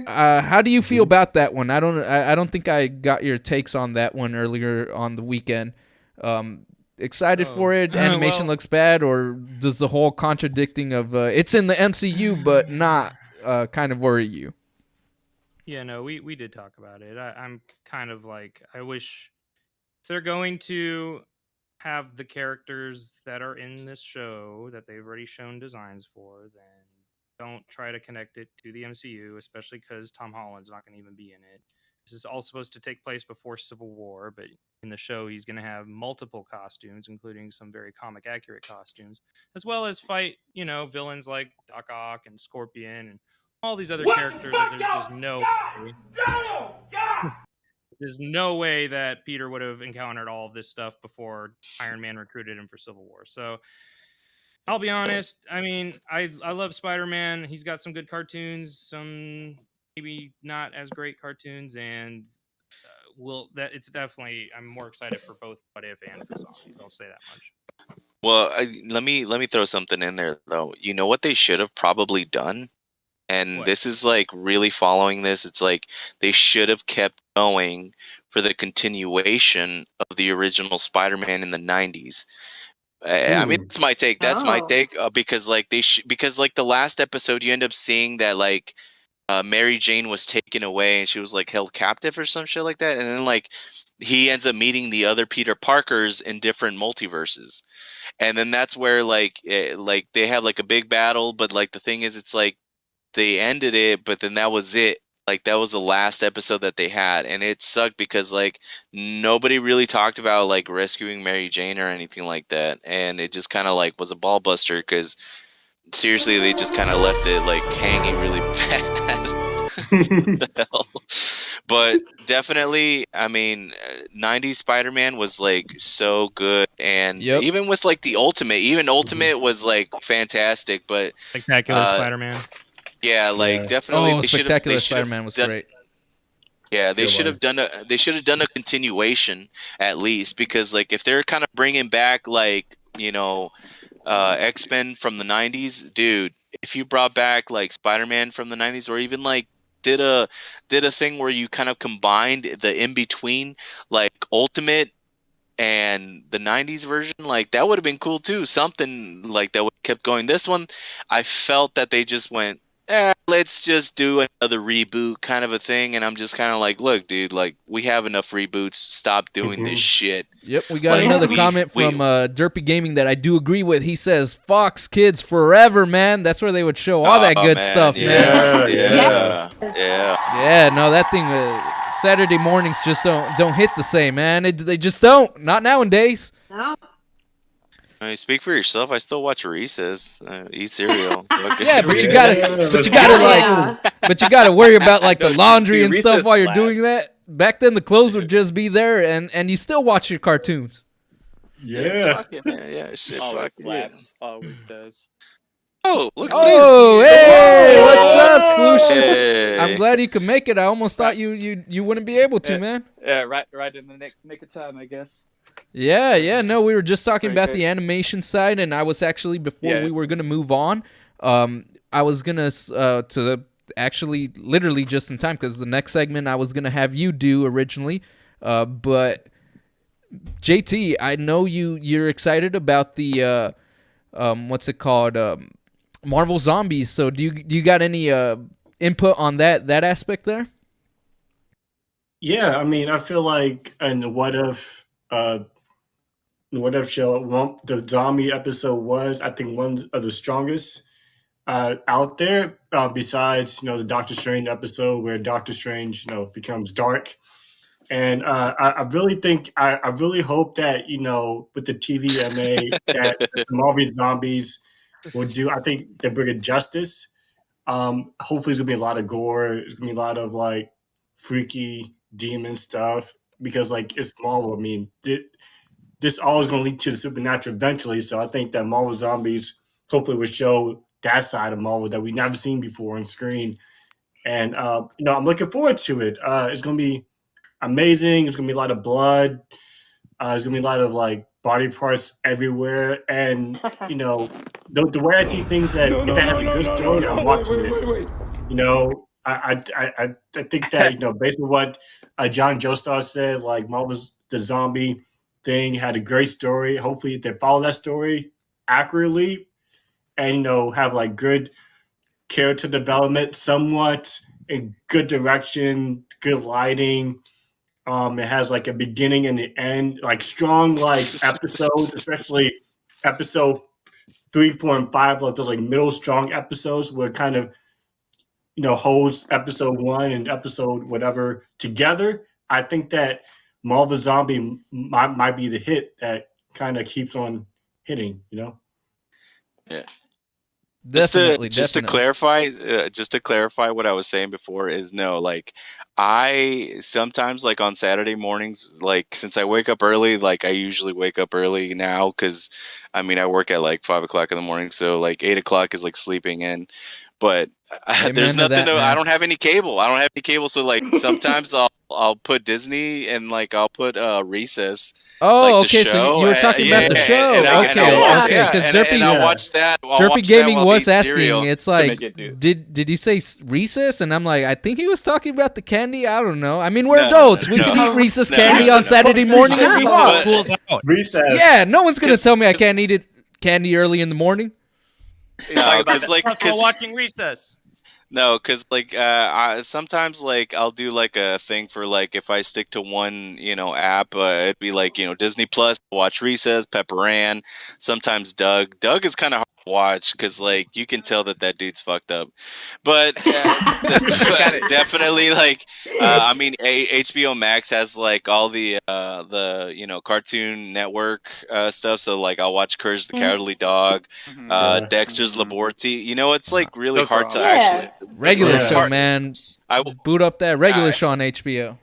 How do you feel about that one? I don't think I got your takes on that one earlier on the weekend. Excited for it? Animation looks bad, or does the whole contradicting of it's in the MCU but not kind of worry you? Yeah, no, we did talk about it. I'm kind of like, I wish if they're going to have the characters that are in this show that they've already shown designs for, then don't try to connect it to the MCU, especially because Tom Holland's not going to even be in it. This is all supposed to take place before Civil War, but in the show, he's going to have multiple costumes, including some very comic accurate costumes, as well as fight, villains like Doc Ock and Scorpion and all these other characters that there's just no way. There's no way that Peter would have encountered all of this stuff before Iron Man recruited him for Civil War. So I'll be honest. I mean, I love Spider-Man. He's got some good cartoons, some maybe not as great cartoons, and it's definitely, I'm more excited for both What If and for Zombies. I'll say that much. Well, let me throw something in there though. You know what they should have probably done? And What? this is like really following this. It's like they should have kept going for the continuation of the original Spider-Man in the 90s. I mean, that's my take. That's my take because like because like the last episode, you end up seeing that like Mary Jane was taken away and she was like held captive or some shit like that, and then like he ends up meeting the other Peter Parkers in different multiverses, and then that's where like they have like a big battle. But like the thing is, it's like they ended it, but then that was it. Like that was the last episode that they had, and it sucked because like nobody really talked about like rescuing Mary Jane or anything like that, and it just kind of like was a ball buster because seriously they just kind of left it like hanging really bad. What the hell? But definitely, I mean, 90s Spider-Man was like so good, and even with like the Ultimate was like fantastic, but Spectacular Spider-Man. Yeah, like definitely. Spectacular Spider-Man was great. Yeah, they should have done a continuation at least, because like if they're kind of bringing back like X-Men from the 90s, dude, if you brought back like Spider-Man from the 90s, or even like did a thing where you kind of combined the in between like Ultimate and the 90s version, like that would have been cool too. Something like that would have kept going. This one, I felt that they just went let's just do another reboot kind of a thing. And I'm just kind of like, look, dude, like we have enough reboots. Stop doing this shit. Yep, we got Like, another we- comment we- from Derpy Gaming that I do agree with. He says, Fox Kids forever, man. That's where they would show all that Oh, good man, stuff, man. Yeah. Yeah, no, that thing, Saturday mornings just don't hit the same, man. They just don't. Not nowadays. No. I mean, speak for yourself. I still watch Reese's. Eat cereal. Okay. Yeah, but you Yeah, gotta let's like, Yeah. but you gotta worry about like the No, laundry dude, and stuff Reese's while you're slaps. doing that. Back then, the clothes would just be there, and you still watch your cartoons. Yeah. Fuck it, man. Yeah, shit. Always Fuck it. slaps. Always does. Oh, look at Oh, this. hey, what's up, Hey. Slucious? I'm glad you could make it. I almost thought you wouldn't be able to, Yeah. man. Yeah, right in the nick of time, I guess. Yeah, no, we were just talking Very about good. the animation side, and I was actually, before Yeah. we were going to move on, I was going to actually, literally just in time, because the next segment I was going to have you do originally, but JT, I know you're excited about the, what's it called, Marvel Zombies, so do you got any input on that aspect there? Yeah, I mean, I feel like in the What If show, the zombie episode was, I think, one of the strongest out there. Besides, the Doctor Strange episode where Doctor Strange, becomes dark. And I really think, I really hope that, with the TVMA, that the Marvel Zombies will do. I think they bring it justice. Hopefully, it's gonna be a lot of gore. It's gonna be a lot of like freaky demon stuff because like it's Marvel. I mean, this all is gonna lead to the supernatural eventually. So I think that Marvel Zombies hopefully will show that side of Marvel that we've never seen before on screen. And I'm looking forward to it. It's gonna be amazing. It's gonna be a lot of blood. There's gonna be a lot of like body parts everywhere, and the way I see things, that if it has a good story, I'm watching it. I think that based on what John Joestar said, like Marvel's the zombie thing had a great story. Hopefully, they follow that story accurately, and have like good character development, somewhat, and good direction, good lighting. It has like a beginning and the end, like strong like episodes, especially episode 3, 4, and 5, like those like middle strong episodes where it kind of holds episode 1 and episode whatever together. I think that Marvel Zombie might be the hit that kind of keeps on hitting. Yeah. Definitely, just to clarify what I was saying before is no, like I sometimes like on Saturday mornings, like since I wake up early, like I usually wake up early now because I mean I work at like 5 o'clock in the morning, so like 8 o'clock is like sleeping in. But there's Amen to nothing. that, I man. don't have any cable. So like sometimes I'll put Disney and like I'll put Recess. Oh, Like the okay. So show, you were talking about the show. and I'll Okay. Because Derpy, and I'll watch that. Derpy Gaming was asking. cereal. It's To like, make it do- did he say Reese's? And I'm like, I think he was talking about the candy. I don't know. I mean, we're No, adults. We no. can eat Reese's No, candy no, on no. Saturday morning if we want. School's out. Recess. Yeah, no one's gonna 'Cause- tell me I 'cause- can't eat candy early in the morning. No, about because like Plus, we're watching Recess. No, because like sometimes like I'll do like a thing for like if I stick to one app, it'd be like Disney Plus, watch Recess, Pepper Ann, sometimes Doug. Doug is kind of hard to watch because like you can tell that dude's fucked up, but definitely like I mean HBO Max has like all the Cartoon Network stuff, so like I'll watch Courage the Cowardly Dog, Mhm. Yeah. Dexter's Laboratory. It's like really Those are hard to all- actually. Regular Yeah. show, man. I, Boot up that regular I- show on HBO.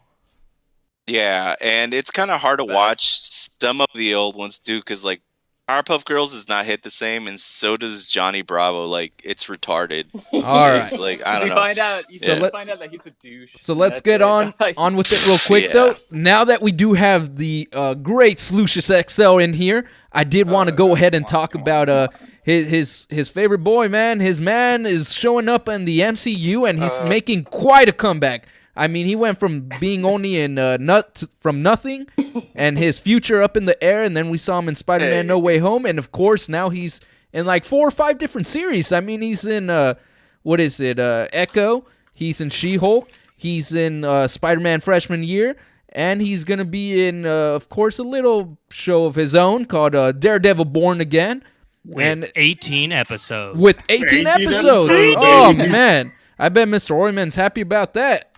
yeah, and it's kind of hard to Best. watch some of the old ones too, because like Powerpuff Girls does not hit the same, and so does Johnny Bravo. Like it's retarded. All right. It's like I You don't know. find out. You Yeah. find out that he's a douche. So let's That's get it. on Like, with it real quick, Yeah. though. Now that we do have the great Slucious XL in here, I did want to go ahead and talk about his favorite boy, man. His man is showing up in the MCU, and he's making quite a comeback. I mean, he went from being only in from nothing, and his future up in the air, and then we saw him in Spider-Man: Hey. No Way Home, and of course now he's in like 4 or 5 different series. I mean, he's in what is it? Echo. He's in She-Hulk. He's in Spider-Man Freshman Year. And he's going to be in, of course, a little show of his own called Daredevil Born Again. With 18 episodes. With 18 episodes. baby. Oh, man. I bet Mr. Oyman's happy about that.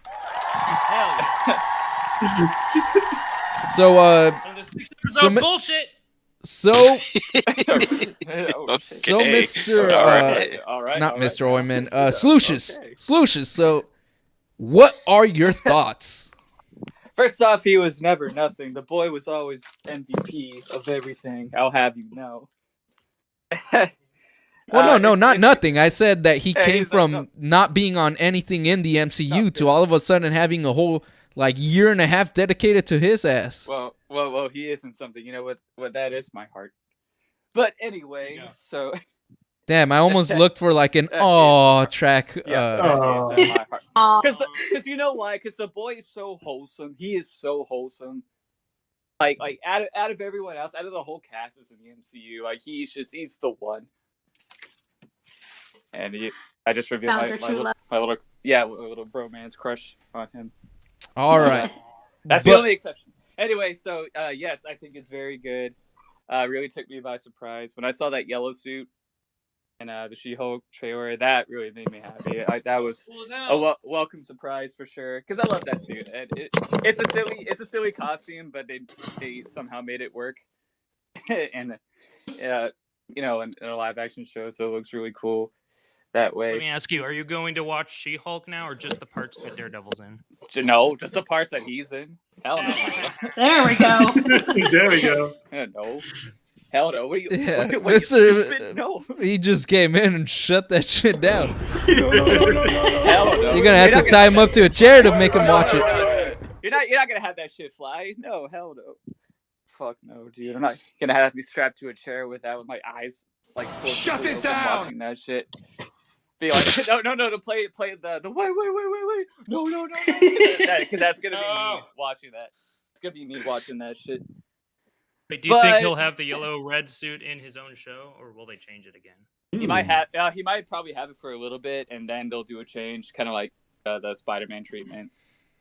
So, episode bullshit. So, Okay. so Mr. All right. not all right. Mr. Oyman, Slucius. Okay. Slucius, so what are your thoughts? First off, he was never nothing. The boy was always MVP of everything. I'll have you know. Well, no, if- not if- nothing. I said that he Yeah, came he's from not- not being on anything in the MCU No, to all of a sudden having a whole year and a half dedicated to his ass. Well, he isn't something. You know what that is? My heart. But anyway, Yeah. so Damn, I almost looked for an That aw track. yeah, Oh. that is in my heart. Aw. Because you know why? Because the boy is so wholesome. He is so wholesome. Like out of everyone else, out of the whole cast is in the MCU, he's the one. And I just revealed Found my your true little, love. my little bromance crush on him. All right. That's But- the only exception. Anyway, so yes, I think it's very good. Really took me by surprise when I saw that yellow suit and the She-Hulk trailer. That really made me happy. That was Cool as a hell. welcome surprise for sure. Because I love that suit. And it's a silly costume, but they somehow made it work. And in a live action show, so it looks really cool that way. Let me ask you, are you going to watch She-Hulk now or just the parts that Daredevil's in? No, just the parts that he's in. Hell no. There we go. There we go. No. Hell no. What are you? Yeah, what are you Mr. stupid? No. He just came in and shut that shit down. Hell no. You're gonna have to tie him up to a chair to make him watch it. You're not gonna have that shit fly. No, hell no. Fuck no, dude. I'm not gonna have me strapped to a chair with my eyes Shut it open down! watching that shit. Be like, no, to play the wait, no, because that's gonna be me watching that. It's gonna be me watching that shit. Wait, do you think But- he'll have the yellow red suit in his own show, or will they change it again? He might have. He might probably have it for a little bit, and then they'll do a change, kind of like the Spider-Man treatment,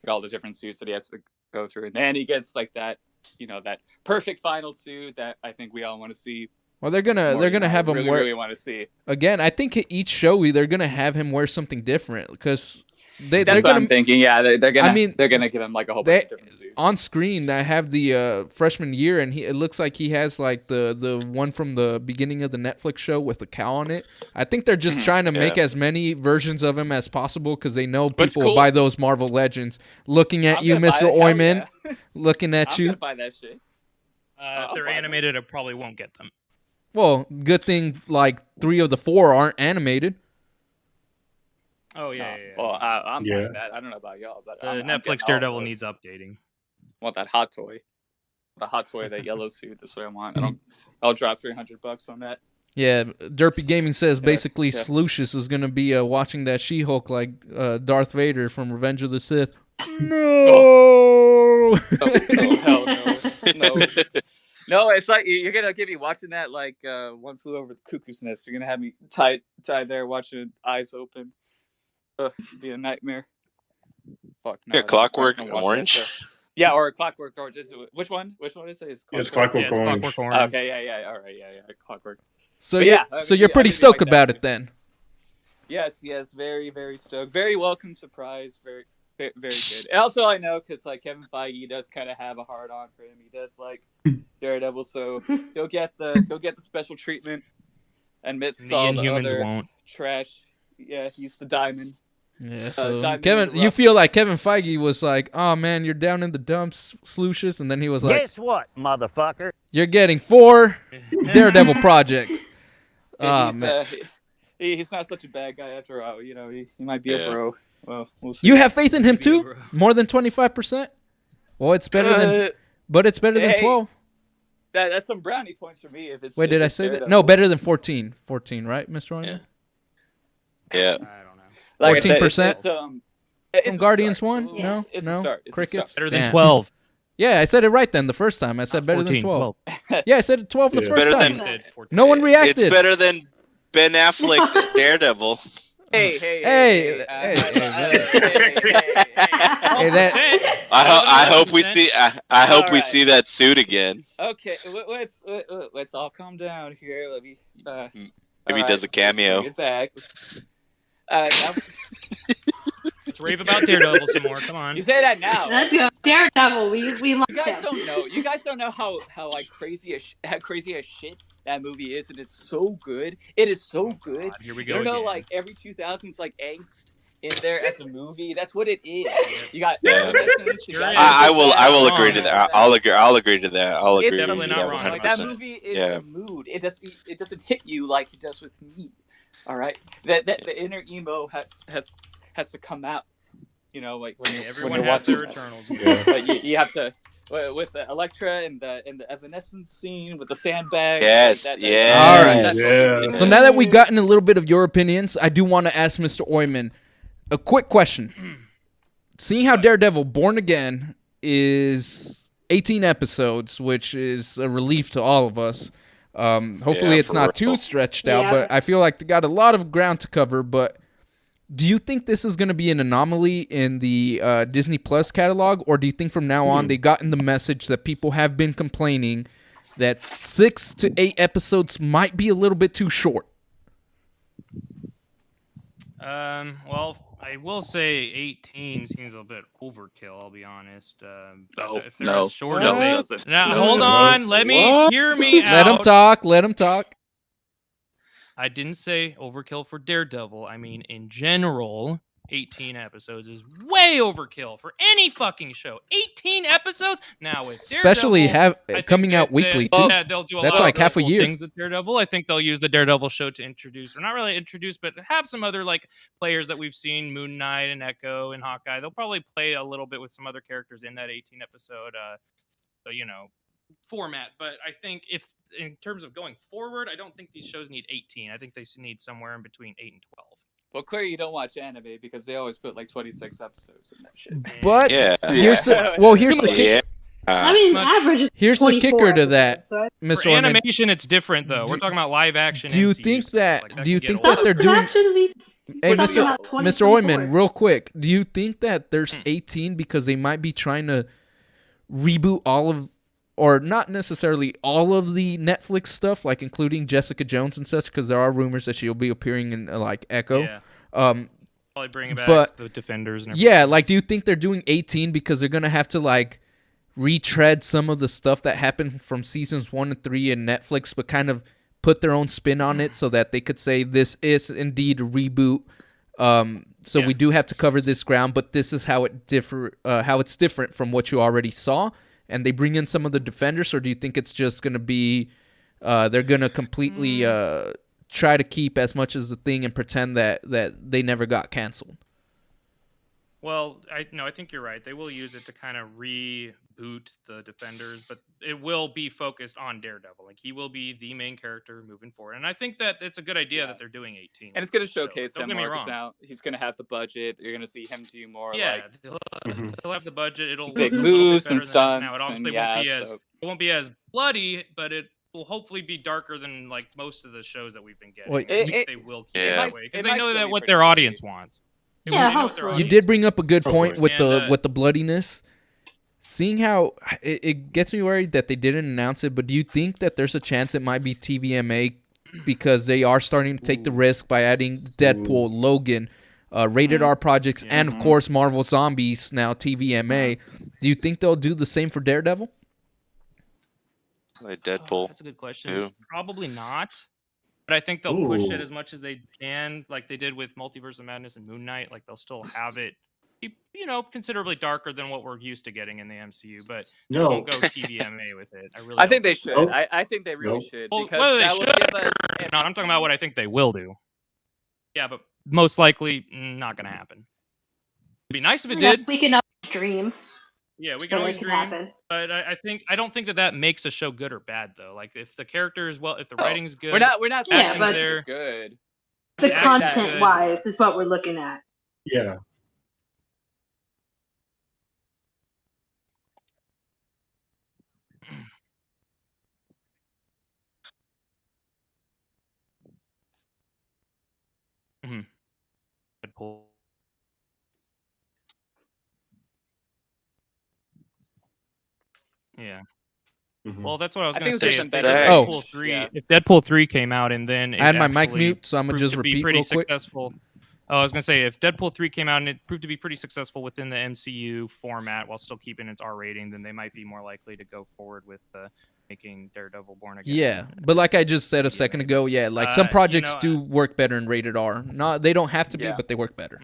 all the different suits that he has to go through, and then he gets that, that perfect final suit that I think we all want to see. Well, they're gonna have him really, wear really want to see. again. I think each show they're gonna have him wear something different because they're That's what gonna I'm thinking. Yeah, they're gonna. I mean, they're gonna give him a whole they- bunch of different suits. on screen. I have the freshman year, and it looks like he has the one from the beginning of the Netflix show with the cow on it. I think they're just trying to make as many versions of him as possible because they know But it's people will cool. buy those Marvel Legends. Looking at I'm you, gonna buy Mr. it. Hell Oyman. yeah. Looking at I'm you. gonna buy that shit. If I'll they're buy them. animated, I probably won't get them. Well, good thing 3 of the 4 aren't animated. Oh yeah, No. yeah, yeah. Well, I'm Yeah. buying that. I don't know about y'all, but The I'm Netflix getting all Daredevil those. needs updating. Want that hot toy? The hot toy, that yellow suit. That's what I want. I'll drop $300 on that. Yeah, Derpy Gaming says basically yeah. Slucius is gonna be watching that She-Hulk like Darth Vader from Revenge of the Sith. No. Oh, hell no. No, it's like you're gonna get me watching that One Flew Over the Cuckoo's Nest. You're gonna have me tied there watching eyes open. Ugh, be a nightmare. Fuck no. Yeah, I'm not Clockwork gonna watch that Orange. show. Yeah, or Clockwork Orange. Which one? Which one is it? It's Yeah, Clockwork it's Orange. Clockwork Orange. Okay, yeah, all right, yeah, Clockwork. So But you're, yeah, I so mean, you're yeah, pretty I really stoked like that about too. it then. Yes, very, very stoked. Very welcome surprise. Very, very good. And also, I know because Kevin Feige does kind of have a hard on for him. He does like Daredevil, so he'll get the special treatment. And And amidst the all the Inhumans other won't. trash, yeah, he's the diamond. Yeah. So Diamond in Kevin, the you rough. feel like Kevin Feige was like, "Oh man, you're down in the dumps, Slucius," and then he was like, Guess what, motherfucker? "You're getting 4 Daredevil projects." Oh And man, he's not such a bad guy after all. He might be Yeah. a bro. Well, we'll see. you have faith in him Be a too? bro. More than 25%? Well, it's better than, but it's better than hey, 12. that's some brownie points for me. If it's Wait, if did I it's say that? Daredevil. No, better than 14. 14, right, Mr. Oyman? Yeah. Yeah. I don't know. Like I said, 14%? it's From a Guardians start. 1? Yeah, No, it's no. a start. It's a Crickets. start. Better than Damn. 12. Yeah, I said it right then the first time. I said Not better 14, than 12. Yeah, I said 12 the Yeah. first Better time. than- Said 14. No one It's reacted. better than Ben Affleck Daredevil. Hey, Hey, hey, Hey, that I hope we 11%. see. I hope we Alright. see that suit again. Okay, let's all calm down here. Let me. Maybe he does a Let's bring cameo. it back. Now, Let's rave about Daredevil some more. Come on. you say that now. Let's go, Daredevil. We like You guys him. don't know. You guys don't know how like crazy as shit that movie is, and it's so good. It is so good. God, here we You go don't know again. like every 2000s like angst in there as a movie. That's what it is. You got Yeah. Evanescence, you Sure got is. I will Wrong. agree to that. I'll agree. I'll agree to that. I'll It's agree definitely to not that wrong. 100%. Like that movie is Yeah. a mood. It doesn't hit you like it does with me. All right, that the inner emo has to come out. You know, like when Everyone you're has watching their that. Eternals. Yeah. But you have to with the Elektra and the Evanescence scene with the sandbag. Yes, like, yes. All right. that's Yeah. what- So now that we've gotten a little bit of your opinions, I do want to ask Mr. Oyman a quick question. Seeing how Daredevil Born Again is 18 episodes, which is a relief to all of us. Hopefully Yeah, it's for not too real. stretched out, Yeah. but I feel like they got a lot of ground to cover. But do you think this is going to be an anomaly in the Disney Plus catalog, or do you think from now on they gotten the message that people have been complaining that 6 to 8 episodes might be a little bit too short? Well, I will say 18 seems a bit overkill. I'll be honest. If they're no, as short no, as it they. doesn't. Now, No, hold no. on. Let me What? hear me out. Let him talk. Let him talk. I didn't say overkill for Daredevil. I mean, in general, 18 episodes is way overkill for any fucking show. 18 episodes? Now, with Especially Daredevil, I think coming out that weekly, they, too. yeah, they'll do a That's lot like of really half a cool year. things with Daredevil. I think they'll use the Daredevil show to introduce, or not really introduce, but have some other like players that we've seen, Moon Knight and Echo and Hawkeye. They'll probably play a little bit with some other characters in that 18 episode, format. But I think if in terms of going forward, I don't think these shows need 18. I think they need somewhere in between 8 and 12. Well, clearly you don't watch anime because they always put like 26 episodes in that shit. But Yeah. here's the Yeah. I mean, much- average is here's the 24 kicker to episodes, that, so Mr. For Oyman. animation, it's different though. We're talking about live action. Do you MCU think stuff. that- Like, do you can think get that old. they're doing- production, Hey, we're talking Mr. about Mr. 2024. Oyman, real quick, do you think that there's 18 because they might be trying to reboot all of, or not necessarily all of the Netflix stuff, like including Jessica Jones and such, because there are rumors that she'll be appearing in like Echo. Yeah, probably bringing back but- the Defenders. And everything. Yeah, like, do you think they're doing 18 because they're gonna have to like retread some of the stuff that happened from seasons 1 and 3 in Netflix, but kind of put their own spin on it so that they could say this is indeed a reboot. So Yeah. we do have to cover this ground, but this is how it's different from what you already saw. And they bring in some of the Defenders, or do you think it's just gonna be they're gonna completely try to keep as much as the thing and pretend that they never got canceled? Well, I think you're right. They will use it to kind of reboot the Defenders, but it will be focused on Daredevil. Like he will be the main character moving forward, and I think that it's a good idea that they're doing 18. And it's going to So, showcase don't him get me more 'cause wrong. now he's going to have the budget. You're going to see him do more Yeah, like they'll have the budget. It'll big look a little bit moves better and than it is stunts. now. It obviously And won't yeah, be as so it won't be as bloody, but it will hopefully be darker than like most of the shows that we've been getting. Wait, I think it- they will keep it it might- that way because it they might know still that be what pretty their bloody. audience wants. They Yeah, know what their hopefully. You audience did bring up a good point Hopefully. with And, the bloodiness. Seeing how it gets me worried that they didn't announce it, but do you think that there's a chance it might be TVMA because they are starting to take the risk by adding Deadpool, Logan, rated R projects, and of course Marvel Zombies now TVMA? Do you think they'll do the same for Daredevil? Like Oh, Deadpool. that's a good question. Who? Probably not. But I think they'll push it Ooh. as much as they can, like they did with Multiverse of Madness and Moon Knight. Like they'll still have it, considerably darker than what we're used to getting in the MCU. But they No. won't go TVMA with it. I really. I think don't they should. Nope. I think they really Nope. should Well, because whether they that will should give us. or not, I'm talking about what I think they will do. Yeah, but most likely not going to happen. It'd be nice if it did. We can upstream. Yeah, we So can it always can dream. happen. But I don't think that makes a show good or bad though. Like if the character is if the Oh, writing's good, We're not saying Yeah, things but- are good. The Yeah, content good. wise is what we're looking at. Yeah. Deadpool. Yeah. Mhm. Well, that's what I was I going to think say. it's If just they better did Oh. Deadpool 3, Yeah. if Deadpool 3 came out and then it I had my mic actually mute, so I'm gonna proved just to be repeat pretty real quick. successful. Oh, I was going to say, if Deadpool 3 came out and it proved to be pretty successful within the MCU format while still keeping its R rating, then they might be more likely to go forward with making Daredevil Born Again. Yeah, but like I just said a second ago, yeah, like some projects do work better in rated R. Not they don't have to be, Yeah. but they work better.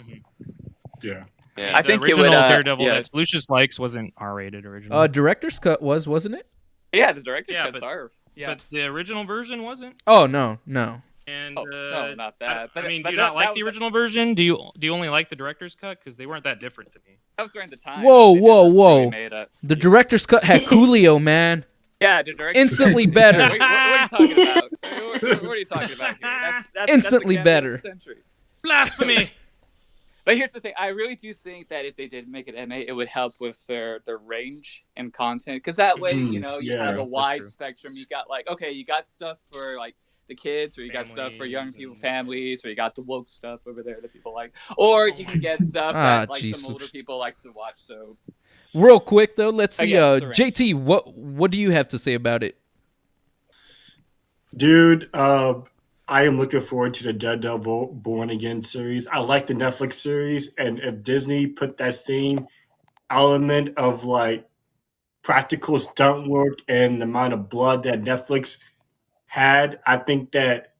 Yeah. Yeah. I The think it original would, Daredevil yeah. that Lucius likes wasn't R rated originally. Director's cut wasn't it? Yeah, the director's Yeah, cuts are. Yeah. But the original version wasn't. Oh no. And Oh, no, not that. I mean, but do you that- not like that the was- original version? Do you only like the director's cut? Because they weren't that different to me. That was during the time. Whoa, they whoa, never whoa. really made it. The director's cut had Coolio, man. Yeah, the director. Instantly better. What are you talking about? What are you talking about here? That's Instantly the canon better. of the century. Blasphemy! But here's the thing: I really do think that if they did make it MA, it would help with their range and content, because that way, you know, you yeah, have a that's wide true. spectrum. You got you got stuff for like the kids, or you got stuff for young Families people, and- families, or you got the woke stuff over there that people like, or you can get stuff Ah, that like Jesus. some older people like to watch. So Real quick though, let's see. Again, it's the range. JT, what do you have to say about it? Dude, I am looking forward to the Daredevil Born Again series. I like the Netflix series, and if Disney put that same element of like practical stunt work and the amount of blood that Netflix had, I think that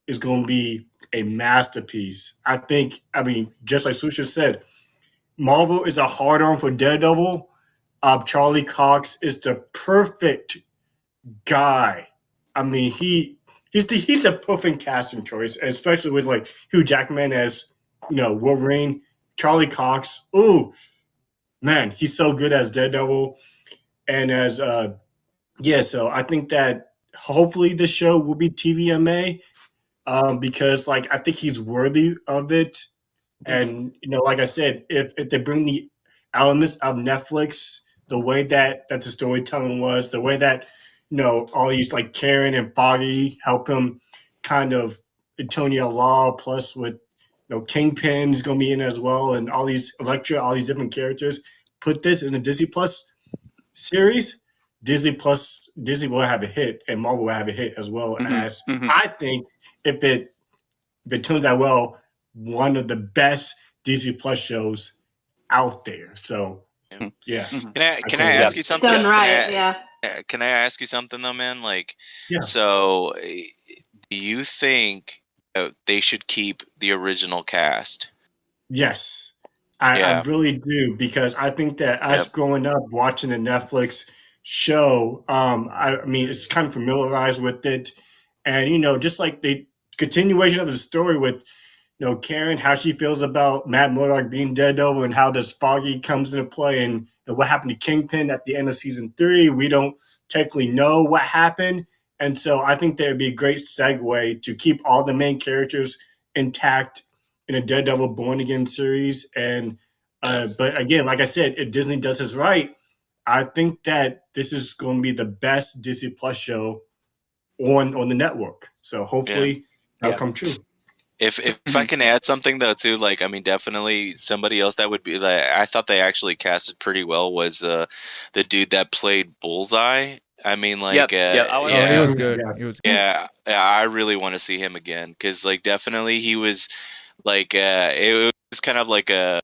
is going to be a masterpiece. I mean, just like Susha said, Marvel is a hard on for Daredevil. Charlie Cox is the perfect guy. I mean, he's the perfect casting choice, especially with like Hugh Jackman as Wolverine. Charlie Cox, ooh, man, he's so good as Daredevil, and as so I think that hopefully the show will be TVMA, because like I think he's worthy of it, and like I said, if they bring the elements of Netflix, the way that the storytelling was, the way that all these like Karen and Foggy help him kind of Antonia Law, plus with Kingpin is going to be in as well, and all these Elektra, all these different characters. Put this in the Disney Plus series. Disney will have a hit, and Marvel will have a hit as well. As I think, if it turns out well, one of the best Disney Plus shows out there. So yeah. Can I ask you something? Done right, yeah. Can I ask you something though, man? Like, Yeah. so do you think they should keep the original cast? Yes, I really do, because I think that us growing up watching the Netflix show, I mean, it's kind of familiarized with it, and just like the continuation of the story with Karen, how she feels about Matt Murdock being Daredevil, and how the Foggy comes into play, and what happened to Kingpin at the end of season 3. We don't technically know what happened, and so I think that would be a great segue to keep all the main characters intact in a Daredevil Born Again series. And but again, like I said, if Disney does this right, I think that this is going to be the best Disney Plus show on the network. So hopefully that'll come true. If I can add something though too, like I mean, definitely somebody else that would be like, I thought they actually casted pretty well was the dude that played Bullseye. I mean, like, He was good. Yeah. He was good. yeah, I really want to see him again, because like definitely he was like it was kind of like a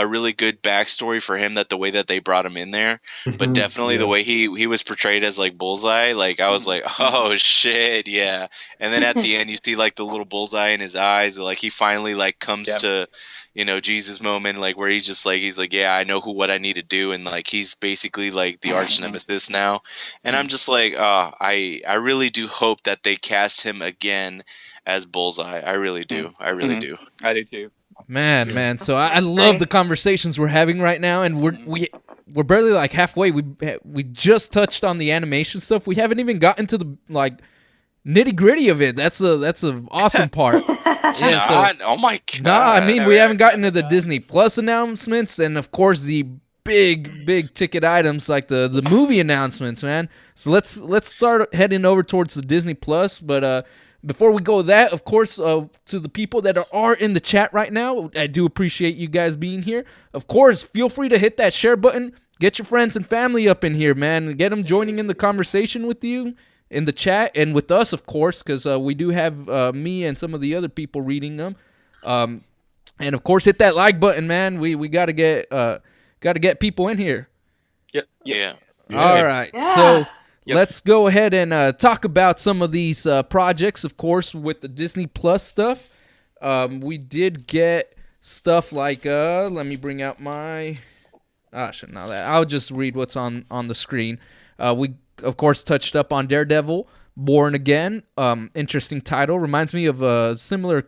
really good backstory for him, that the way that they brought him in there, but definitely the way he was portrayed as like Bullseye, like I was like, oh shit, yeah. And then at the end you see like the little bullseye in his eyes, like he finally like comes to Jesus moment, like where he's like yeah, I know what I need to do, and like he's basically like the arch nemesis now. And I'm just like, I really do hope that they cast him again as Bullseye. I really do. I really do. I do too. Man. So I love the conversations we're having right now, and we're barely like halfway. We just touched on the animation stuff. We haven't even gotten to the like nitty gritty of it. That's a awesome part. Oh my god. No, I mean we haven't gotten to the Disney Plus announcements, and of course the big ticket items like the movie announcements, man. So let's start heading over towards the Disney Plus, but Before we go that, of course, to the people that are in the chat right now, I do appreciate you guys being here. Of course, feel free to hit that share button. Get your friends and family up in here, man. Get them joining in the conversation with you in the chat and with us, of course, because we do have me and some of the other people reading them. And of course, hit that like button, man. We gotta get people in here. Yep. Yeah. All right, Yeah. so Yep. let's go ahead and talk about some of these projects. Of course, with the Disney Plus stuff, we did get stuff like let me bring out my. Now that I'll just read what's on the screen. We of course touched up on Daredevil, Born Again. Interesting title. Reminds me of a similar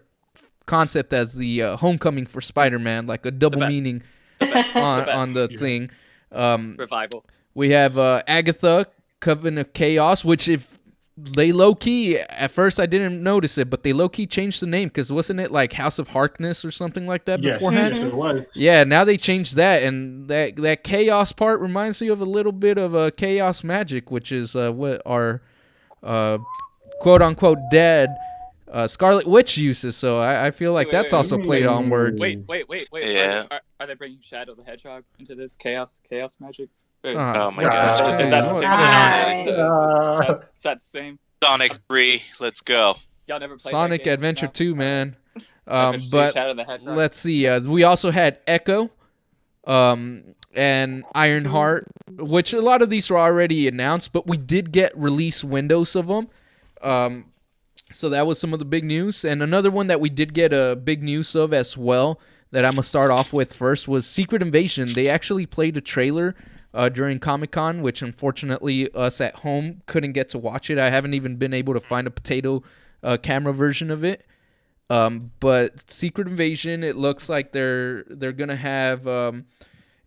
concept as the Homecoming for Spider-Man, like a double best. meaning best. on the thing. Revival. We have Agatha, Coven of Chaos, which if they low-key, at first I didn't notice it, but they low-key changed the name, because wasn't it like House of Harkness or something like that Yes, beforehand? yes, it was. Yeah, now they changed that, and that Chaos part reminds me of a little bit of Chaos Magic, which is what our quote-unquote dead Scarlet Witch uses, so I feel like Wait, that's wait, also played on words. Wait. Yeah. Are they bringing Shadow the Hedgehog into this chaos magic? Wait, Oh my gosh. gosh. Is that the What? same? Alright. Is that the same? Sonic 3, let's go. Y'all never played Sonic that game? Adventure No? 2, man. Adventure 2, But Shadow the Hedgehog? let's see. We also had Echo, and Ironheart, which a lot of these were already announced, but we did get release windows of them. So that was some of the big news. And another one that we did get a big news of as well that I'm going to start off with first was Secret Invasion. They actually played a trailer during Comic-Con, which unfortunately us at home couldn't get to watch it. I haven't even been able to find a potato camera version of it. But Secret Invasion, it looks like they're going to have...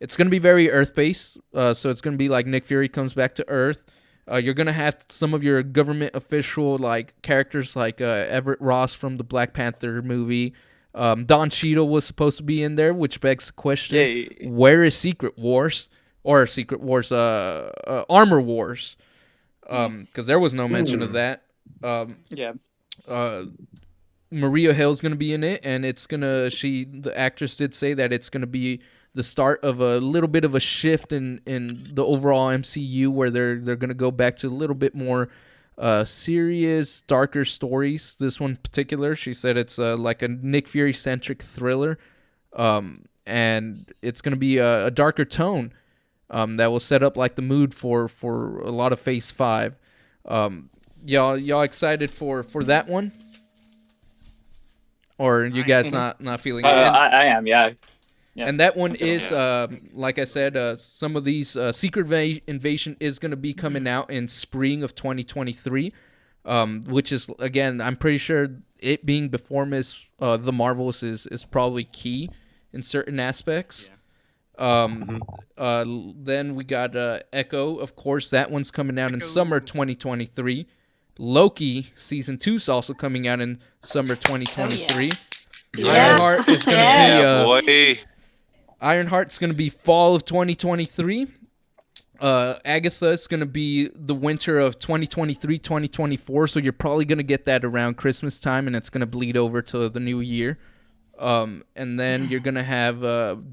it's going to be very Earth-based. So it's going to be like Nick Fury comes back to Earth. You're going to have some of your government official like characters like Everett Ross from the Black Panther movie. Don Cheadle was supposed to be in there, which begs the question, Yeah. where is Secret Wars? Or Secret Wars, Armor Wars? Because there was no mention of that. Yeah. Maria Hill's going to be in it, and it's going to, the actress did say that it's going to be the start of a little bit of a shift in the overall MCU, where they're going to go back to a little bit more serious, darker stories. This one in particular, she said it's like a Nick Fury-centric thriller, and it's going to be a darker tone that will set up like the mood for a lot of Phase 5. Y'all excited for that one? Or you guys not feeling it? I am, yeah. Yeah. And that one is, like I said, some of these Secret Invasion is going to be coming out in spring of 2023, which is, again, I'm pretty sure it being before The Marvels is probably key in certain aspects. Then we got Echo, of course. That one's coming out in summer 2023. Loki Season 2 is also coming out in summer 2023. Ironheart is going to be... boy. Ironheart's going to be fall of 2023. Agatha is going to be the winter of 2023, 2024. So you're probably going to get that around Christmas time, and it's going to bleed over to the new year. And then you're going to have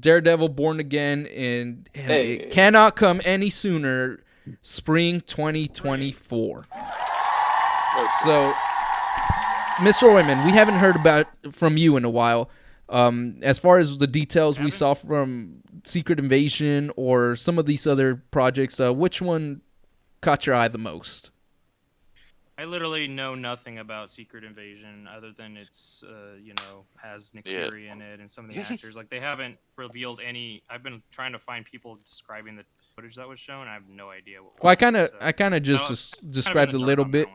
Daredevil Born Again, and it cannot come any sooner, spring 2024. So, Mr. Oyman, we haven't heard from you in a while. As far as the details we saw from Secret Invasion or some of these other projects, which one caught your eye the most? I literally know nothing about Secret Invasion other than it's, has Nick Fury in it and some of the actors. Like, they haven't revealed any. I've been trying to find people describing the footage that was shown. I have no idea what. Well, I kind of just described a little bit.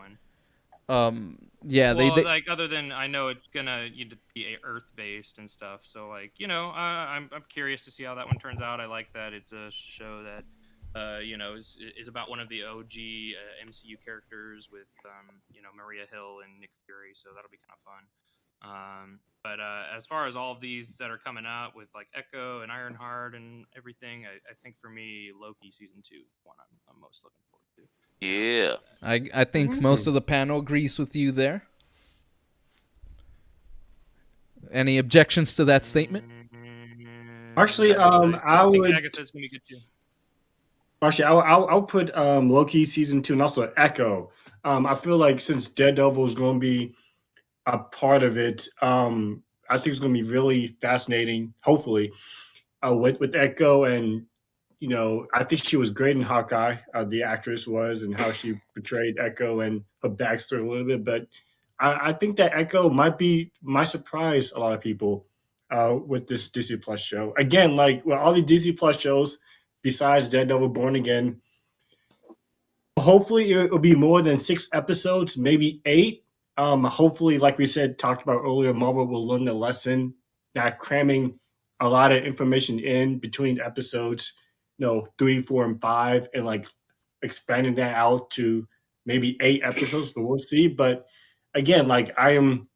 Yeah, well, they like, other than I know it's gonna be Earth based and stuff. So like, I'm curious to see how that one turns out. I like that it's a show that is about one of the OG MCU characters with Maria Hill and Nick Fury. So that'll be kind of fun. But as far as all of these that are coming out with like Echo and Ironheart and everything, I think for me Loki Season 2 is the one I'm most looking forward to. Yeah. I think most of the panel agrees with you there. Any objections to that statement? Actually, I think would. Agatha's gonna be good too. Actually, I'll put Loki season 2 and also Echo. I feel like since Daredevil is going to be a part of it, I think it's going to be really fascinating. Hopefully, with Echo, and I think she was great in Hawkeye. The actress was, and how she portrayed Echo and her backstory a little bit. But I think that Echo might surprise a lot of people with this Disney Plus show. Again, like all the Disney Plus shows besides Daredevil Born Again, hopefully it'll be more than 6 episodes, maybe 8. Hopefully, like we talked about earlier, Marvel will learn the lesson that cramming a lot of information in between episodes, 3, 4, and 5, and like expanding that out to maybe 8 episodes, but we'll see. But again, like I am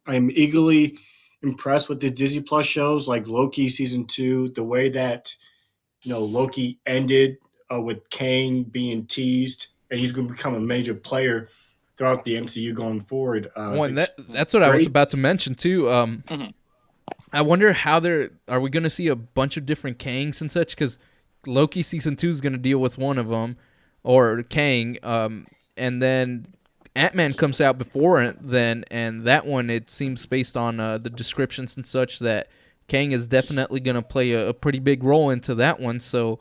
eagerly impressed with the Disney Plus shows like Loki season 2, the way that Loki ended with Kang being teased, and he's going to become a major player throughout the MCU going forward. That's what I was about to mention too. I wonder how are we going to see a bunch of different Kangs and such, because Loki season 2 is going to deal with one of them, or Kang, and then Ant-Man comes out before it then, and that one, it seems based on the descriptions and such that Kang is definitely going to play a pretty big role into that one. So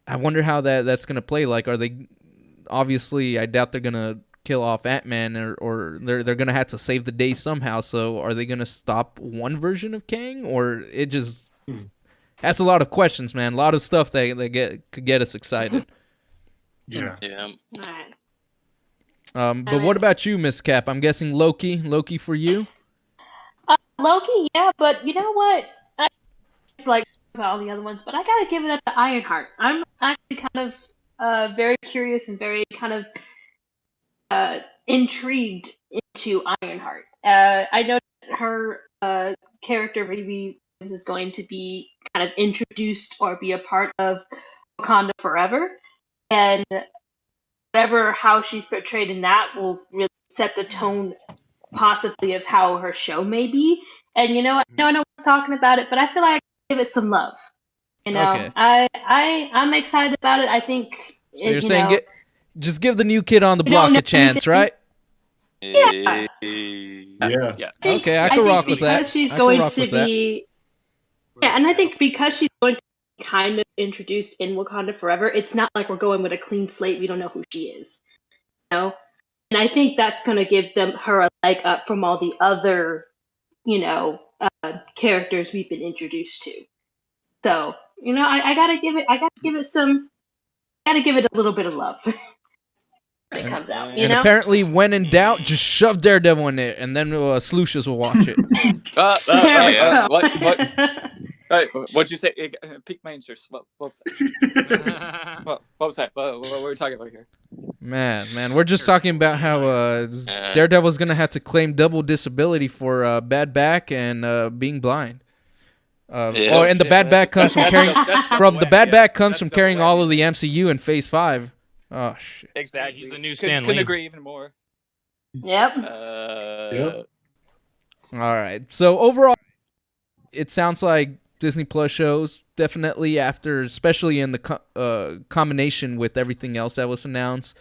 I wonder how that's going to play. Like, are they obviously? I doubt they're going to kill off Ant-Man, or they're going to have to save the day somehow. So are they going to stop one version of Kang, or it just has a lot of questions, man. A lot of stuff that could get us excited. Yeah. All right. But what about you, Miss Cap? I'm guessing Loki for you. Loki, yeah, but you know what? It's like about all the other ones, but I gotta give it up to Ironheart. I'm actually kind of very curious and very kind of intrigued into Ironheart. I know that her character maybe is going to be kind of introduced or be a part of Wakanda Forever, and how she's portrayed in that will really set the tone possibly of how her show may be. And I know no one's talking about it, but I feel like I can give it some love. Okay. I'm excited about it. I think So you're saying just give the new kid on the block a chance, right? Yeah. Yeah. Okay, I can rock with that. Because she's I can going rock to with that. be and I think because she's going to be kind of introduced in Wakanda Forever, it's not like we're going with a clean slate. We don't know who she is. And I think that's going to give her a leg up from all the other, characters we've been introduced to. So, I gotta give it a little bit of love when it comes out. And apparently, when in doubt, just shove Daredevil in there, and then Slucius will watch it. What'd you say? Pique my interest. What was that? what was that? What were we talking about here? Man, we're just talking about how Daredevil's gonna have to claim double disability for bad back and being blind. And the bad back comes from carrying carrying all of the MCU in Phase 5. Oh shit! Exactly. He's the new Stan Couldn't Lee. agree even more. Yep. Yep. All right. So overall, it sounds like Disney Plus shows definitely especially in the combination with everything else that was announced.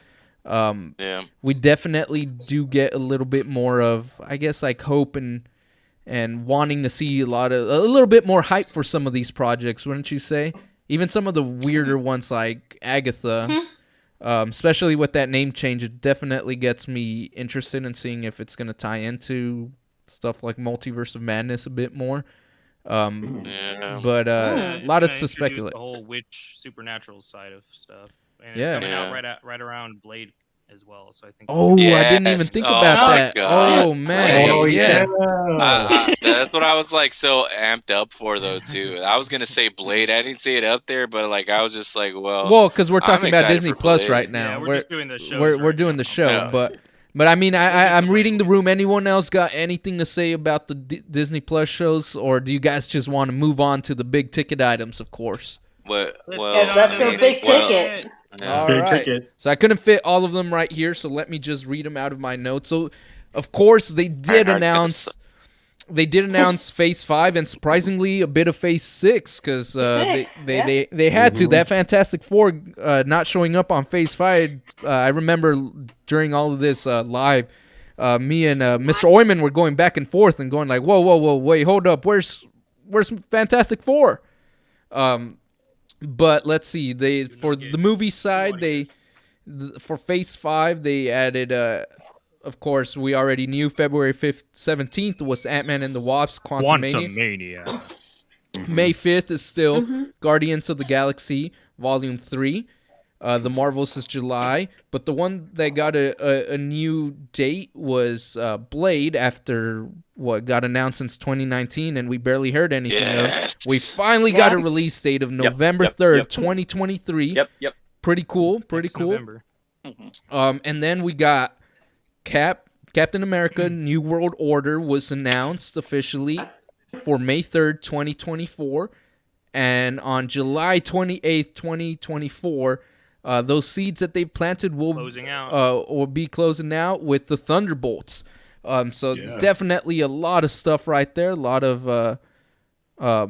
We definitely do get a little bit more of, I guess, like hope and wanting to see a little bit more hype for some of these projects, wouldn't you say? Even some of the weirder ones like Agatha, especially with that name change, it definitely gets me interested in seeing if it's going to tie into stuff like Multiverse of Madness a bit more. But a lot of to speculate. The whole witch supernatural side of stuff, and Yeah. it's coming out right around Blade as well. So I think. Oh, I didn't even think about that. God. Oh man, Oh yeah. That's what I was like so amped up for though too. I was gonna say Blade. I didn't see it up there, but like I was just like, well, Because we're talking I'm about excited Disney for Plus Blade. right now. Yeah, we're just doing the show. We're doing the show, Yeah. but I mean, I'm reading the room. Anyone else got anything to say about the Disney Plus shows, or do you guys just want to move on to the big ticket items? Of course. Let's go big ticket. All Big right. ticket. So I couldn't fit all of them right here, so let me just read them out of my notes. So, of course, they did announce they did announce Phase 5 and surprisingly a bit of Phase 6 because they had to. That Fantastic Four not showing up on Phase 5. I remember during all of this live, me and Mr. Oyman were going back and forth and going like, whoa, wait, hold up, where's Fantastic Four? But let's see, for the movie side, for Phase 5 they added. Of course, we already knew February 17th was Ant-Man and the Wasp: Quantumania. May 5th is still Guardians of the Galaxy Volume 3. The Marvels is July. But the one that got a new date was Blade after what got announced since 2019, and we barely heard anything of. We finally got a release date of November 3rd, 2023. Yep. Pretty cool. November. And then we got Captain America New World Order was announced officially for May 3rd, 2024. And on July 28th, 2024, those seeds that they planted will be closing out with the Thunderbolts. So definitely a lot of stuff right there. A lot of... oh,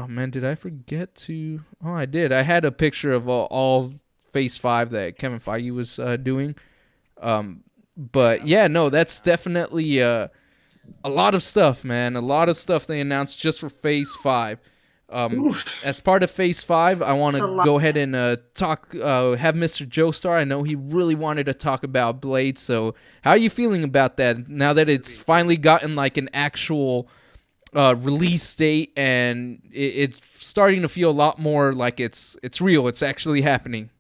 man, did I forget to... Oh, I did. I had a picture of all Phase 5 that Kevin Feige was doing. But yeah, no, that's definitely a lot of stuff, man. A lot of stuff they announced just for Phase 5. As part of Phase 5, I want to go ahead and have Mr. Joestar. I know he really wanted to talk about Blade. So how are you feeling about that now that it's finally gotten like an actual release date and it's starting to feel a lot more like it's real. It's actually happening.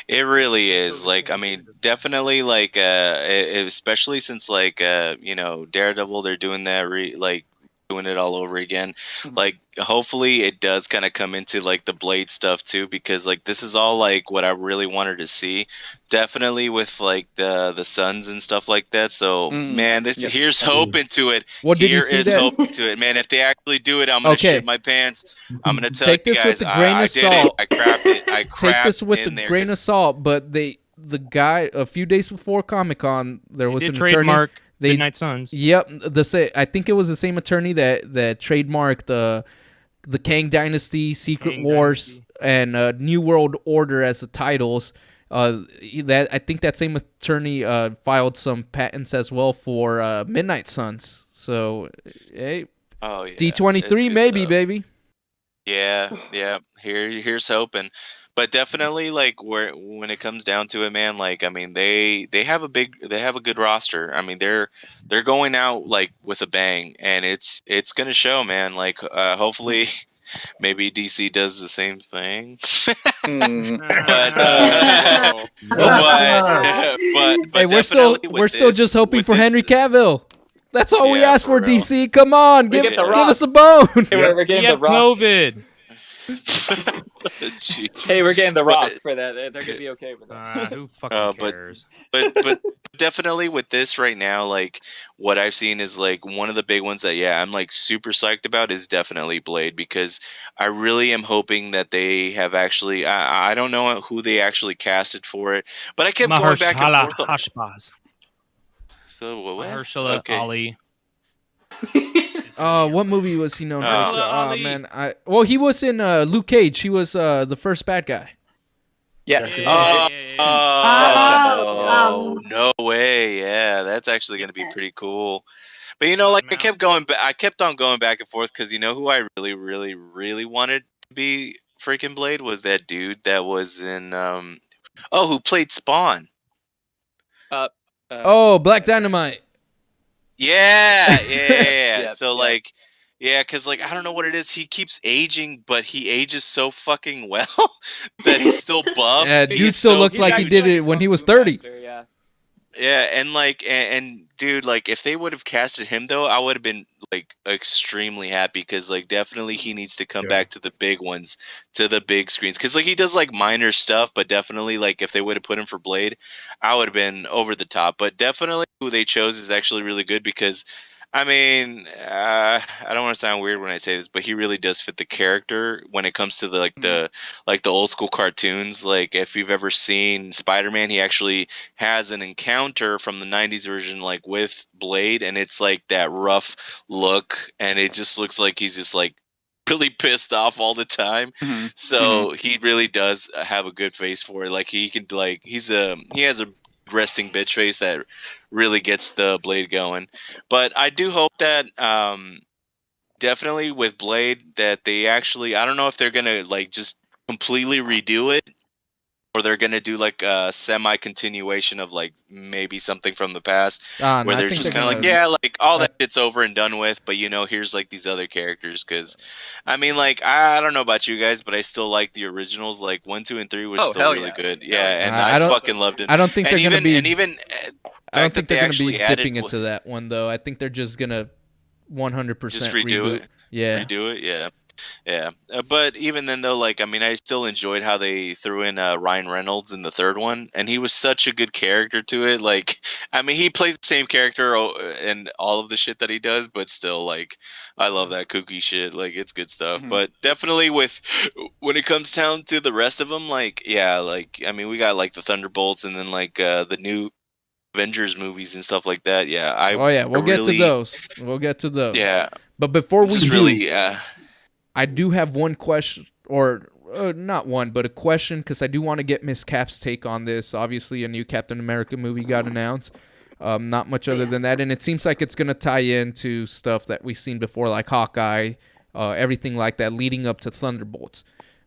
It really is. Like, I mean, definitely, like, especially since, like, Daredevil, they're doing that, doing it all over again. Like, hopefully it does kind of come into, like, the Blade stuff, too, because, like, this is all, like, what I really wanted to see. Definitely with, like, the Suns and stuff like that. So, man, here's hope into it. Well, did you see is that? hope into it. Man, if they actually do it, I'm going to shit my pants. I'm going to tell Take you this guys, with a grain I of did salt. it. I crapped it. I crapped Take this with in a there grain 'cause- of salt, but the guy a few days before Comic-Con, there was an attorney. Trademark Midnight Suns. Yep, I think it was the same attorney that trademarked the Kang Dynasty, Secret Wars, and New World Order as the titles. That I think that same attorney filed some patents as well for Midnight Suns. So, hey, Oh yeah, D23 it's good maybe, stuff. baby. Yeah. Here's hoping, but definitely like when it comes down to it, man. Like I mean, they have a good roster. I mean, they're going out like with a bang, and it's gonna show, man. Like hopefully, maybe DC does the same thing. but Hey, we're still just hoping for Henry Cavill. That's all we Yeah, asked for, for real. DC. Come on, give get The give Rock. us a bone. We're getting the Rock. COVID. Jeez. Hey, we're getting the Rock for that. They're gonna be okay with that. Who fucking but- cares? but definitely with this right now, like what I've seen is like one of the big ones that I'm like super psyched about is definitely Blade, because I really am hoping that they have actually I don't know who they actually casted for it, but I kept going back and Mahershala forth on Hashbaz. so what? Mahershala Okay. Ali. What movie was he known for? Oh. Oh man, he was in Luke Cage. He was the first bad guy. Yes. Oh, no way. Yeah, that's actually going to be pretty cool. But you know, like I kept on going back and forth because you know who I really, really, really wanted to be freaking Blade was that dude that was in who played Spawn. Black Dynamite. Yeah. Yeah, So yeah. like, yeah, because like I don't know what it is. He keeps aging, but he ages so fucking well that he's still buff. Yeah, He's dude still so looks like he huge. did it when he was 30. Yeah. Yeah, and like, and dude, like, if they would have casted him though, I would have been like extremely happy because like definitely he needs to come back to the big ones, to the big screens, because like he does like minor stuff, but definitely like if they would have put him for Blade, I would have been over the top. But definitely who they chose is actually really good because I mean, I don't want to sound weird when I say this, but he really does fit the character when it comes to the old school cartoons. Like if you've ever seen Spider-Man, he actually has an encounter from the '90s version, like with Blade, and it's like that rough look, and it just looks like he's just like really pissed off all the time. Mhm. So he really does have a good face for it. Like he can like he has a resting bitch face that really gets the Blade going. But I do hope that definitely with Blade that they actually, I don't know if they're gonna like just completely redo it or they're gonna do like a semi continuation of like maybe something from the past No, where I they're think just they're kind of like, gonna. yeah, like all that shit's over and done with, but here's like these other characters. Because I mean, like I don't know about you guys, but I still like the originals. Like 1, 2, and 3 was Oh, still hell really yeah. good. Hell Yeah, yeah. and I I don't. fucking loved it. I don't think And they're gonna even be. and even I don't fact think that they they're gonna be actually added dipping into that one though. I think they're just gonna 100% just redo reboot. it. Yeah. Redo it, yeah. Yeah, but even then, though, like I mean, I still enjoyed how they threw in Ryan Reynolds in the third one, and he was such a good character to it. Like, I mean, he plays the same character in all of the shit that he does, but still, like, I love that kooky shit. Like, it's good stuff. Mhm. But definitely, when it comes down to the rest of them, like, yeah, like I mean, we got like the Thunderbolts, and then like the new Avengers movies and stuff like that. Yeah, Oh yeah, we'll get to really, those. We'll get to those. yeah, But before we just do, really, I do have one question, or not one, but a question, because I do want to get Miss Cap's take on this. Obviously, a new Captain America movie got announced. Not much other than that, and it seems like it's gonna tie into stuff that we've seen before, like Hawkeye, everything like that, leading up to Thunderbolts.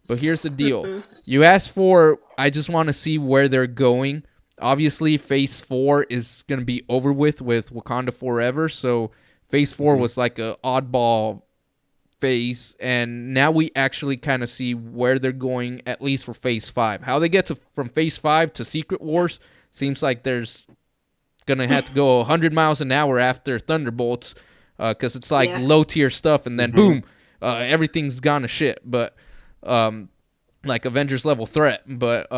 But here's the deal: you asked for. I just want to see where they're going. Obviously, Phase 4 is gonna be over with Wakanda Forever. So Phase 4 was like a oddball phase, and now we actually kind of see where they're going, at least for Phase 5. How they get from Phase 5 to Secret Wars seems like there's gonna have to go 100 miles an hour after Thunderbolts, because it's like low tier stuff, and then boom, everything's gone to shit. But like Avengers level threat. But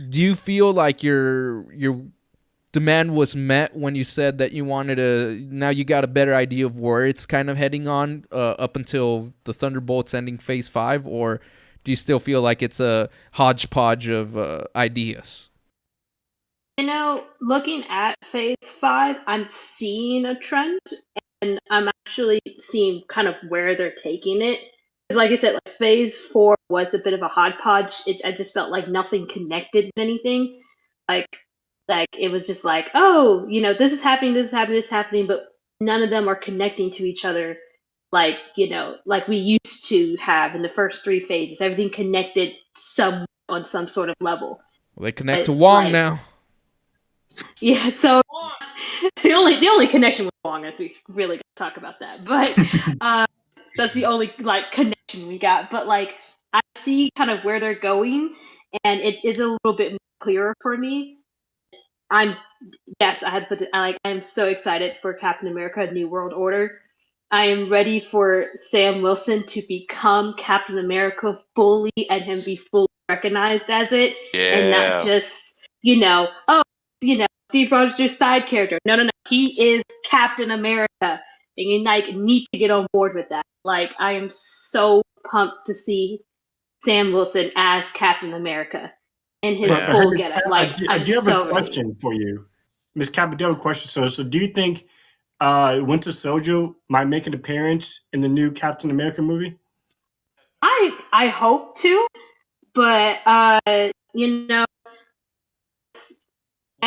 do you feel like your demand was met when you said that you wanted to? Now you got a better idea of where it's kind of heading on up until the Thunderbolts ending Phase 5, or do you still feel like it's a hodgepodge of ideas? Looking at Phase 5, I'm seeing a trend, and I'm actually seeing kind of where they're taking it. Because, like I said, like Phase 4 was a bit of a hodgepodge. I just felt like nothing connected with anything. Like it was just like, oh, this is happening, this is happening, this is happening, but none of them are connecting to each other. Like like we used to have in the first 3 phases, everything connected on some sort of level. Well, they connect to Wong now. Yeah, so the only connection with Wong, if we really gonna talk about that, but that's the only connection we got. But I see kind of where they're going, and it is a little bit more clearer for me. I had put it. I'm so excited for Captain America: New World Order. I am ready for Sam Wilson to become Captain America fully, and him be fully recognized as it, and not just Steve Rogers' side character. No. He is Captain America. And you need to get on board with that. I am so pumped to see Sam Wilson as Captain America in his full getup. I do have a question for you. Ms. Cap, I do have a question. So do you think Winter Soldier might make an appearance in the new Captain America movie? I hope to, but as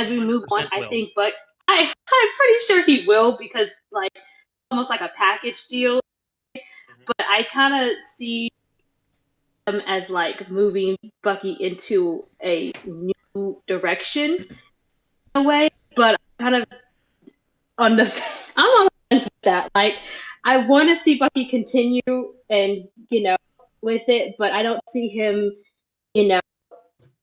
we move on, I think, but I'm pretty sure he will, because almost like a package deal. But I kind of see them as moving Bucky into a new direction in a way. But I'm kind of I'm on the fence with that. I want to see Bucky continue and with it, but I don't see him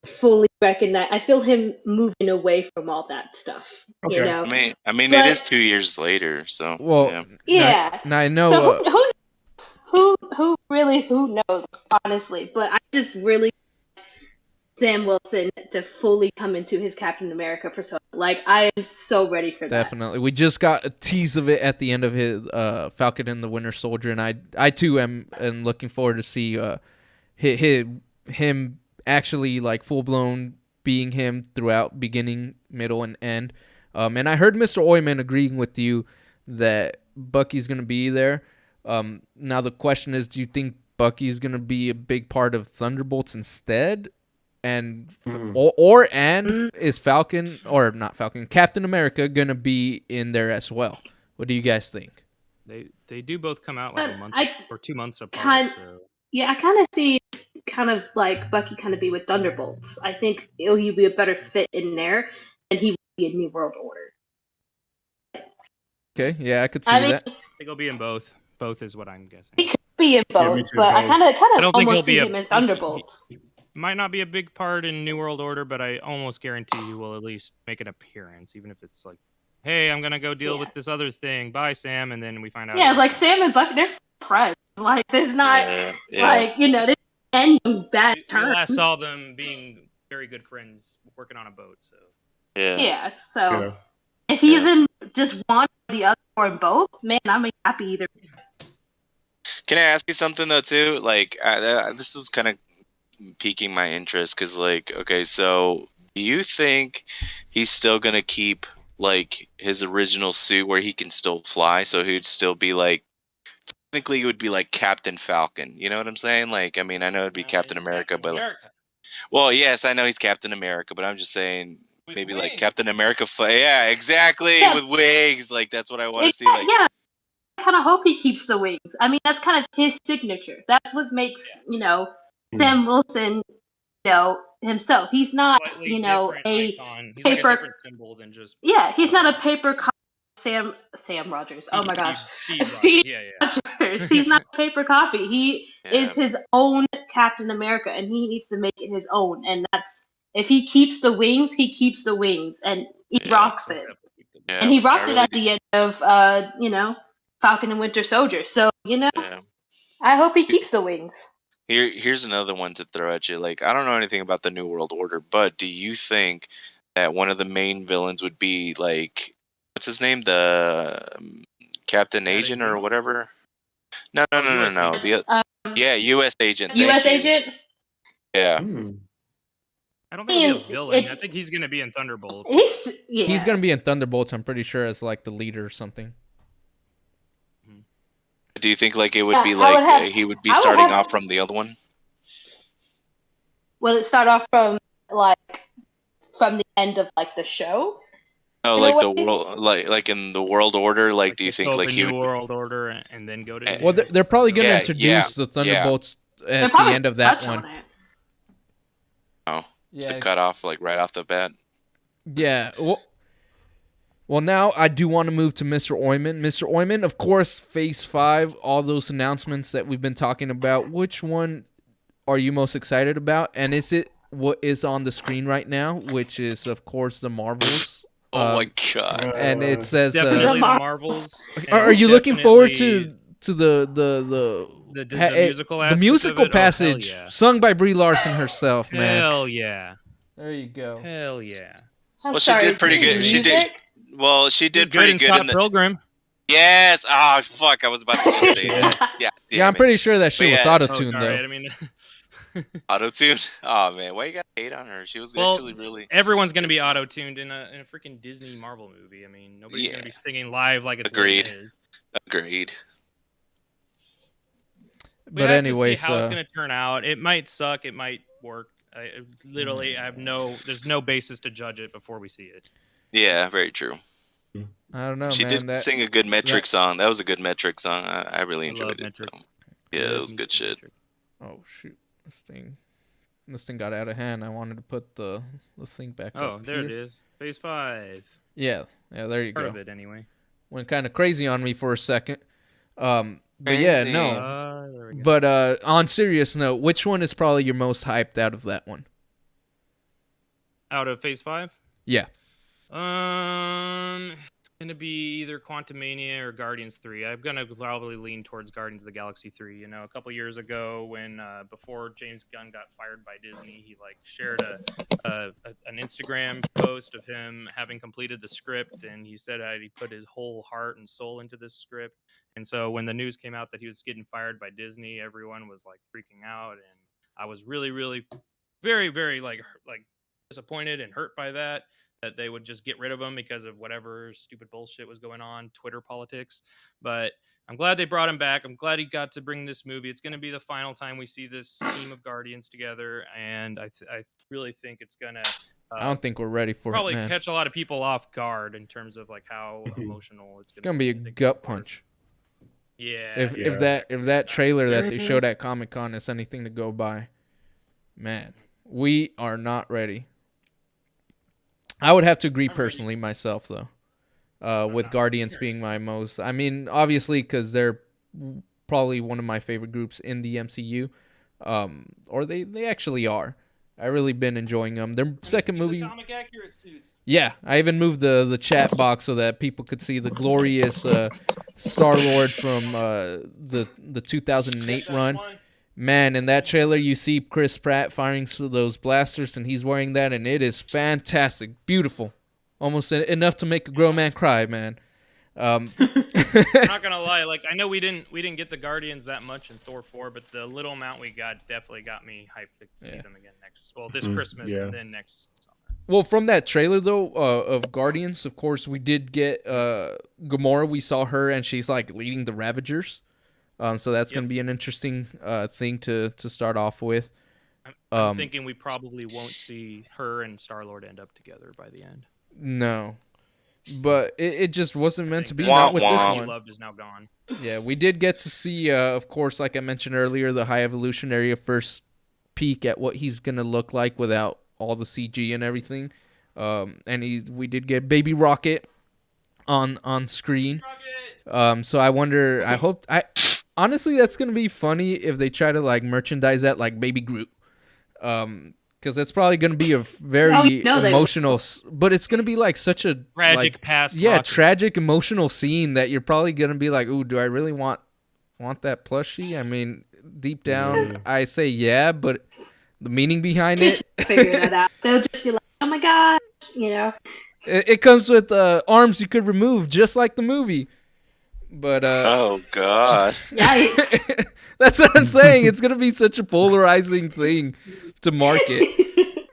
fully recognize. I feel him moving away from all that stuff. Okay. I mean, it is 2 years later, so Well, yeah. Now I know. So who knows, honestly? But I just really Sam Wilson to fully come into his Captain America persona. Like, I am so ready for that. Definitely. We just got a tease of it at the end of his Falcon and the Winter Soldier, and I too am looking forward to see him actually like full blown being him throughout beginning, middle, and end. And I heard Mr. Oyman agreeing with you that Bucky's gonna be there. Now the question is, do you think Bucky's gonna be a big part of Thunderbolts instead? And is Falcon or not Falcon, Captain America gonna be in there as well? What do you guys think? They do both come out like a month or 2 months apart. I kind of see like Bucky kind of be with Thunderbolts. I think he'll be a better fit in there, and he will be a New World Order. Okay, yeah, I could see that. I think he'll be in both. Both is what I'm guessing. He could be in both, but I kind of almost see him in Thunderbolts. He might not be a big part in New World Order, but I almost guarantee he will at least make an appearance, even if it's like, hey, I'm gonna go deal with this other thing. Bye, Sam, and then we find out. Yeah, like Sam and Bucky, they're friends. Like, there's not like there's any bad terms. I saw them being very good friends working on a boat. So so if he's in just one or the other or in both, man, I'm happy either. Can I ask you something though too? Like this is kind of piquing my interest because, like, okay, so do you think he's still gonna keep like his original suit where he can still fly? So he'd still be like, technically, it would be like Captain Falcon. You know what I'm saying? Like, I mean, I know it'd be Captain America, but like, well, yes, I know he's Captain America, but I'm just saying with maybe wings. Like Captain America. Yeah, exactly, with wings. Like that's what I want to see. Like, yeah. I kind of hope he keeps the wings. I mean, that's kind of his signature. That's what makes Sam Wilson, himself. He's not, a he's paper like a different symbol than just. Yeah, he's not a paper copy. Sam Rogers. Oh my gosh, Steve Rogers. He's not a paper copy. He is his own Captain America, and he needs to make it his own. And that's if he keeps the wings, he keeps the wings, and he rocks it. Yeah, and he rocked it at the end of Falcon and Winter Soldier. So I hope he keeps the wings. Here's another one to throw at you. Like, I don't know anything about the New World Order, but do you think that one of the main villains would be like, what's his name, the Captain Agent or whatever? No. U.S. Agent. U.S. Agent. Yeah. I don't think he'll be a villain. I think he's gonna be in Thunderbolts. He's gonna be in Thunderbolts. I'm pretty sure as like the leader or something. Do you think like it would be like he would be starting off from the other one? Will it start off from the end of like the show? Oh, like the world, like in the World Order. Like, do you think like he would World Order and then go to? Well, they're probably going to introduce the Thunderbolts at the end of that one. Oh, just to cut off like right off the bat. Yeah. Well, now I do want to move to Mr. Oyman. Mr. Oyman, of course, Phase 5, all those announcements that we've been talking about. Which one are you most excited about? And is it what is on the screen right now, which is, of course, the Marvels? Oh, my God. And it says... definitely the Marvels. Are you looking forward to the musical aspect the musical of it? passage sung by Brie Larson herself, man? Hell yeah. There you go. Hell yeah. Well, she did pretty good. She did... Well, she did pretty good in the program. Yes. Oh, fuck! I was about to just say that. Yeah. I'm pretty sure that shit was auto-tuned though. I mean, auto-tuned. Oh man, why you got hate on her? She was actually really. Everyone's gonna be auto-tuned in a freaking Disney Marvel movie. I mean, nobody's gonna be singing live like it's Agreed. But anyway, how it's gonna turn out. It might suck. It might work. There's no basis to judge it before we see it. Yeah, very true. I don't know. She did sing a good Metric song. That was a good Metric song. I really enjoyed it. So. Yeah, it was good shit. Oh shoot, this thing got out of hand. I wanted to put the thing back up. Oh, there it is. Phase 5. Yeah, there you go. Part of it anyway. Went kind of crazy on me for a second. But yeah, no. But on serious note, which one is probably your most hyped out of that one? Out of Phase 5? Yeah. It's Gonna be either Quantumania or Guardians 3. I'm gonna probably lean towards Guardians of the Galaxy 3. You know, a couple years ago, when before James Gunn got fired by Disney, he like shared an Instagram post of him having completed the script, and he said that he put his whole heart and soul into this script. And so when the news came out that he was getting fired by Disney, everyone was like freaking out, and I was really, really, very, very like disappointed and hurt by that they would just get rid of him because of whatever stupid bullshit was going on, Twitter politics. But I'm glad they brought him back. I'm glad he got to bring this movie. It's going to be the final time we see this team of Guardians together, and I really think it's going to I don't think we're ready for probably it, man. catch a lot of people off guard in terms of like how emotional It's gonna be a gut punch. Yeah. If that trailer that they showed at Comic-Con is anything to go by, man, we are not ready. I would have to agree personally myself, though, with Guardians being my most. I mean, obviously, because they're probably one of my favorite groups in the MCU, or they actually are. I really been enjoying them. Their second movie. Comic accurate suits. Yeah, I even moved the chat box so that people could see the glorious Star-Lord from the 2008 run. Man, in that trailer, you see Chris Pratt firing those blasters, and he's wearing that, and it is fantastic, beautiful, almost enough to make a grown man cry, man. I'm not gonna lie, like I know we didn't get the Guardians that much in Thor 4, but the little amount we got definitely got me hyped to see them again this Christmas and then next summer. Well, from that trailer though of Guardians, of course, we did get Gamora. We saw her, and she's like leading the Ravagers. So that's going to be an interesting thing to start off with. I'm thinking we probably won't see her and Star-Lord end up together by the end. No. But it just wasn't meant to be. Not with this one. Loved is now gone. Yeah, we did get to see, of course, like I mentioned earlier, the High Evolutionary first peek at what he's going to look like without all the CG and everything. And we did get Baby Rocket on screen. So I wonder, honestly, that's going to be funny if they try to like merchandise that like Baby Groot. Because that's probably going to be a very emotional, but it's going to be like such a tragic past. Yeah, tragic emotional scene that you're probably going to be like, "Ooh, do I really want that plushie?" I mean, deep down, I say yeah, but the meaning behind it, figure that out. They'll just be like, "Oh my god," you know. It comes with arms you could remove, just like the movie. But oh god, yikes! That's what I'm saying. It's gonna be such a polarizing thing to market.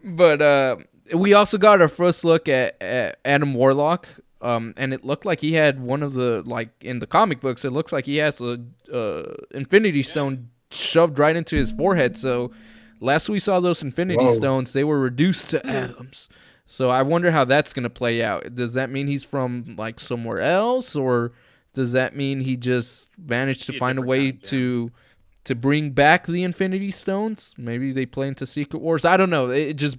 But we also got our first look at Adam Warlock, and it looked like he had one of the, like in the comic books, it looks like he has a Infinity Stone shoved right into his forehead. So last we saw those Infinity Stones, they were reduced to atoms. So I wonder how that's gonna play out. Does that mean he's from like somewhere else, or does that mean he just managed to find a way to bring back the Infinity Stones? Maybe they play into Secret Wars. I don't know. It just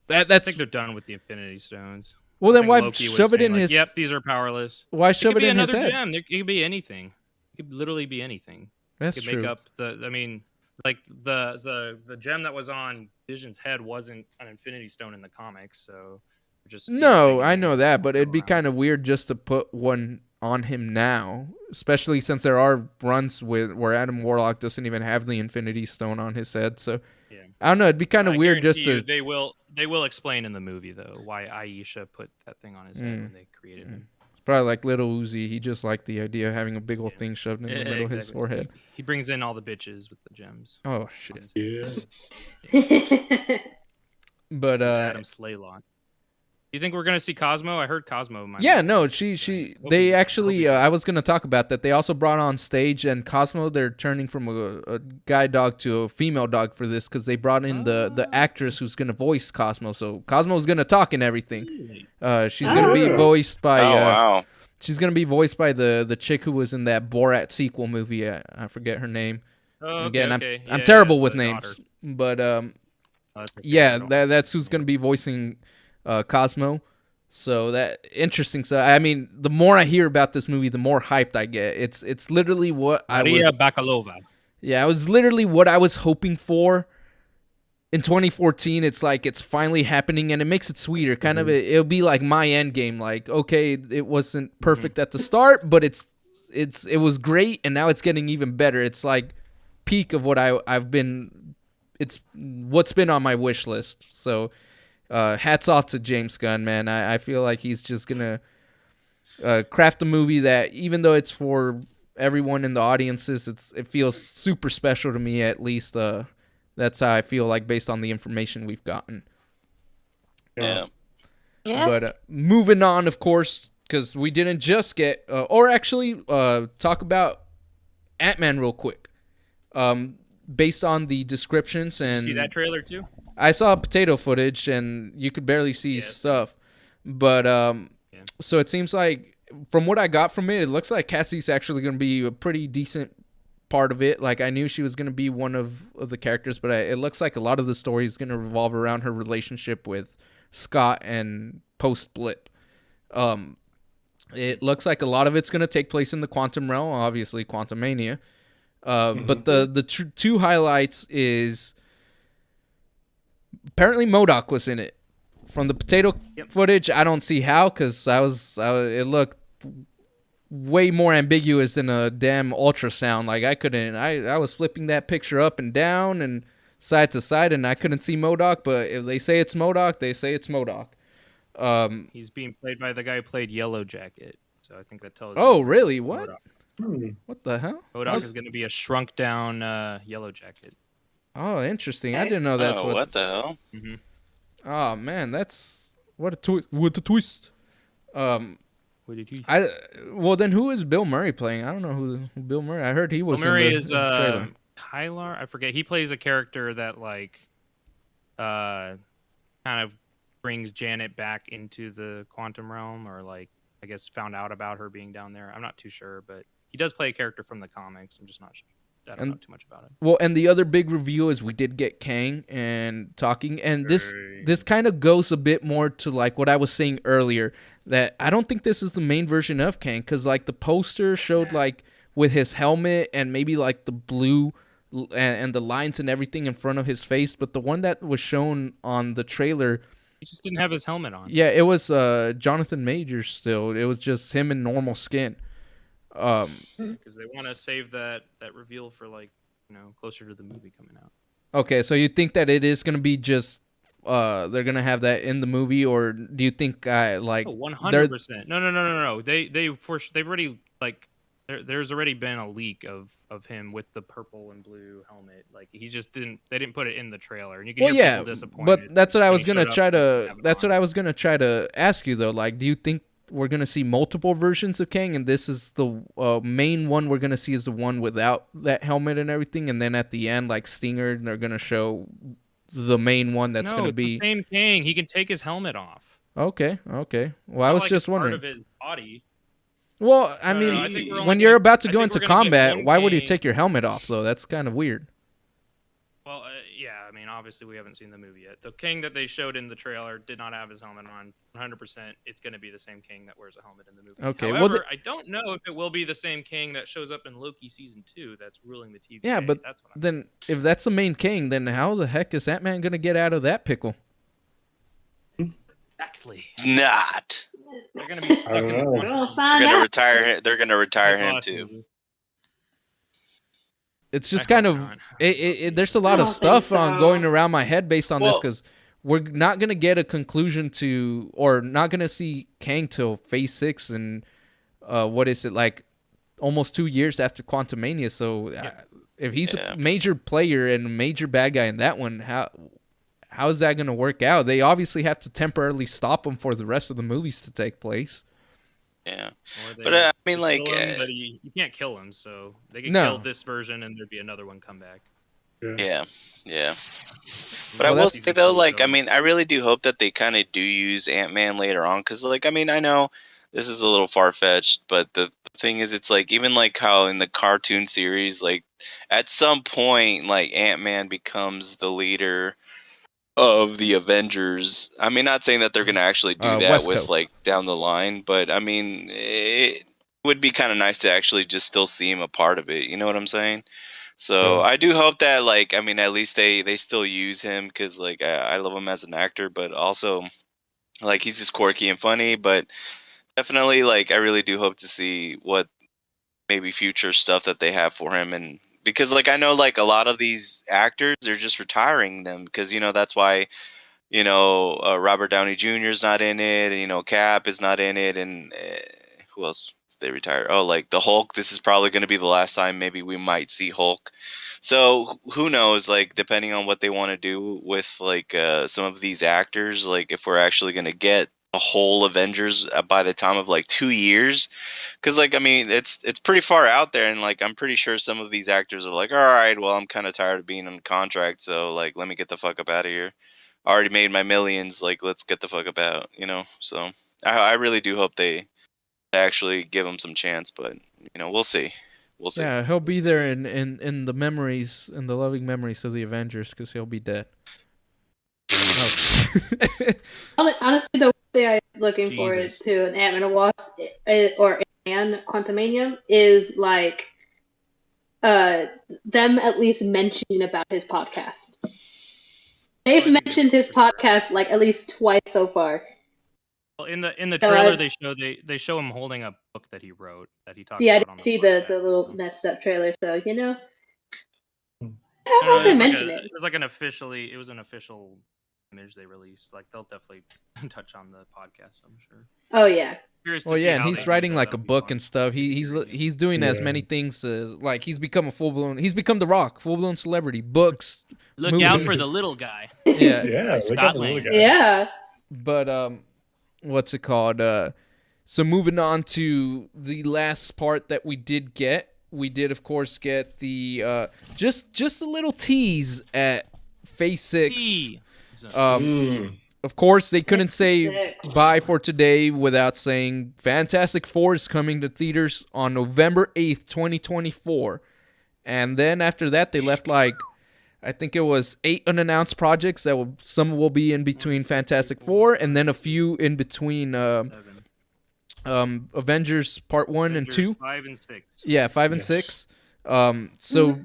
that's. I think they're done with the Infinity Stones. Well, then why shove it in his? Yep, these are powerless. Why shove it in his head? Another gem. It could be anything. It could literally be anything. That's true. Make up the gem that was on Vision's head wasn't an Infinity Stone in the comics, so just no, I know that, but it'd be kind of weird just to put one on him now, especially since there are runs where Adam Warlock doesn't even have the Infinity Stone on his head. So I don't know. It'd be kind of weird just to. They will explain in the movie though why Aisha put that thing on his head when they created him. It's probably like Little Uzi. He just liked the idea of having a big old thing shoved in the middle of his forehead. He brings in all the bitches with the gems. Oh shit! Yeah. But Adam Slaylock. You think we're gonna see Cosmo? I heard Cosmo. Yeah, no, they actually. I was gonna talk about that. They also brought on stage and Cosmo. They're turning from a guy dog to a female dog for this because they brought in the actress who's gonna voice Cosmo. So Cosmo's gonna talk and everything. She's gonna be voiced by. She's gonna be voiced by the chick who was in that Borat sequel movie. I forget her name. Again, I'm terrible with names, but that's who's gonna be voicing. Cosmo, so that interesting. So I mean, the more I hear about this movie, the more hyped I get. It's literally what Maria Bakalova. Yeah, it was literally what I was hoping for in 2014, it's like it's finally happening, and it makes it sweeter. Kind of, it'll be like my end game. Like, okay, it wasn't perfect at the start, but it was great, and now it's getting even better. It's like peak of what I've been. It's what's been on my wish list. So, hats off to James Gunn, man. I feel like he's just gonna craft a movie that, even though it's for everyone in the audiences, it feels super special to me. At least, that's how I feel like based on the information we've gotten. Yeah. Yeah. But moving on, of course, because we didn't just get, or actually talk about Ant-Man real quick. Based on the descriptions Did you and see that trailer too? I saw potato footage and you could barely see stuff. But so it seems like from what I got from it, it looks like Cassie's actually going to be a pretty decent part of it. Like I knew she was going to be one of the characters, but it looks like a lot of the story is going to revolve around her relationship with Scott and post Blip. It looks like a lot of it's going to take place in the quantum realm, obviously Quantumania. But the two highlights is apparently MODOK was in it. From the potato footage, I don't see how, because it looked way more ambiguous than a damn ultrasound. Like I was flipping that picture up and down and side to side, and I couldn't see MODOK. But if they say it's MODOK, they say it's MODOK. He's being played by the guy who played Yellow Jacket, so I think that tells. Oh, you really? What? MODOK. What the hell? MODOK is going to be a shrunk down Yellow Jacket. Oh, interesting. I didn't know that's what the hell? Mm-hmm. Oh man, that's what a twist! What a twist! What did you? Well, then who is Bill Murray playing? I don't know who Bill Murray. I heard he was. Bill Murray in the is trailer. Kylar. I forget. He plays a character that like, kind of brings Janet back into the quantum realm, or like I guess found out about her being down there. I'm not too sure, but he does play a character from the comics. I'm just not sure. I don't know too much about it. Well, and the other big reveal is we did get Kang and talking, and this kind of goes a bit more to like what I was saying earlier, that I don't think this is the main version of Kang, because like the poster showed like with his helmet and maybe like the blue and the lines and everything in front of his face, but the one that was shown on the trailer, he just didn't have his helmet on. Yeah, it was Jonathan Majors still. It was just him in normal skin. Because they want to save that reveal for like closer to the movie coming out. Okay, so you think that it is going to be just they're going to have that in the movie, or do you think like 100%? No. They've already like there's already been a leak of him with the purple and blue helmet. Like they didn't put it in the trailer, and you can hear people disappointed. But that's what I was going to try to ask you though. Like, do you think we're going to see multiple versions of Kang, and this is the main one we're going to see is the one without that helmet and everything, and then at the end, like Stinger, they're going to show the main one that's going to be the same Kang. He can take his helmet off. Okay. Well, I was just wondering. Part of his body. Well, I mean, when you're about to go into combat, why would you take your helmet off though? That's kind of weird. Well, yeah, I mean, obviously we haven't seen the movie yet. The King that they showed in the trailer did not have his helmet on. 100%, it's going to be the same King that wears a helmet in the movie. Okay, however, I don't know if it will be the same King that shows up in Loki season 2 that's ruling the TVA. Yeah, but that's what then if that's the main King, then how the heck is Ant-Man going to get out of that pickle? Exactly. Not. They're going to be stuck in the We'll They're find gonna out. retire him. They're gonna retire him too. It's just kind of there's a lot of stuff going around my head based on this, because we're not gonna get a conclusion to, or not gonna see Kang till Phase 6, and what is it, like almost 2 years after Quantumania. So if he's a major player and a major bad guy in that one, how is that gonna work out? They obviously have to temporarily stop him for the rest of the movies to take place. Yeah, but I mean, like, but you can't kill him, so they can kill this version, and there'd be another one come back. Yeah. But I will say though, like, I mean, I really do hope that they kind of do use Ant-Man later on, because, like, I mean, I know this is a little far fetched, but the thing is, it's like even like how in the cartoon series, like at some point, like Ant-Man becomes the leader of the Avengers. I mean, not saying that they're gonna actually do that West with Coast. like down the line, but I mean, it would be kind of nice to actually just still see him a part of it. You know what I'm saying? So Yeah. I do hope that, like, I mean, at least they still use him because, like, I love him as an actor, but also, like, he's just quirky and funny. But definitely, like, I really do hope to see what maybe future stuff that they have for him, and because, like, I know, like, a lot of these actors, they're just retiring them because that's why Robert Downey Jr. is not in it, and Cap is not in it, and who else did they retire? Oh, like the Hulk. This is probably going to be the last time maybe we might see Hulk. So who knows? Like, depending on what they want to do with, like, some of these actors, like if we're actually going to get a whole Avengers by the time of like 2 years, because, like, I mean, it's pretty far out there, and, like, I'm pretty sure some of these actors are like, all right, well, I'm kind of tired of being on contract, so, like, let me get the fuck up out of here. I already made my millions, like, let's get the fuck up out, So I really do hope they actually give him some chance, but we'll see. We'll see. Yeah, he'll be there in the memories, in the loving memories of the Avengers, because he'll be dead. Honestly, the thing I'm looking forward Jesus. to an Ant-Man and Wasp or Ant-Man Quantumania is like them at least mentioning about his podcast. They've I think mentioned his podcast like at least twice so far. Well, in the So trailer, I- they show him holding a book that he wrote that he talks See, I about on didn't the see the podcast, little so. next step trailer, so I No, hope they it was mention it. it was like an official image they released. Like, they'll definitely touch on the podcast, I'm sure. Oh yeah. Curious to Well, see yeah, and how he's they do writing that. like a That'll be book fun. and stuff. He's Reading. doing as Yeah. many things as, like, he's become the Rock, full blown celebrity, books. Look movie. out for the little guy. Yeah, Yeah, look Scott at the little Lang. guy. Yeah. but what's it called? So moving on to the last part that we did of course get the just a little tease at Phase 6. Eee. Of course, they couldn't say Six. bye for today without saying Fantastic Four is coming to theaters on November 8th, 2024. And then after that, they left, like, I think it was 8 unannounced projects some will be in between Fantastic Four, and then a few in between Avengers Part 1 and 2. 5 and 6. Yeah, 5 and Yes. 6. So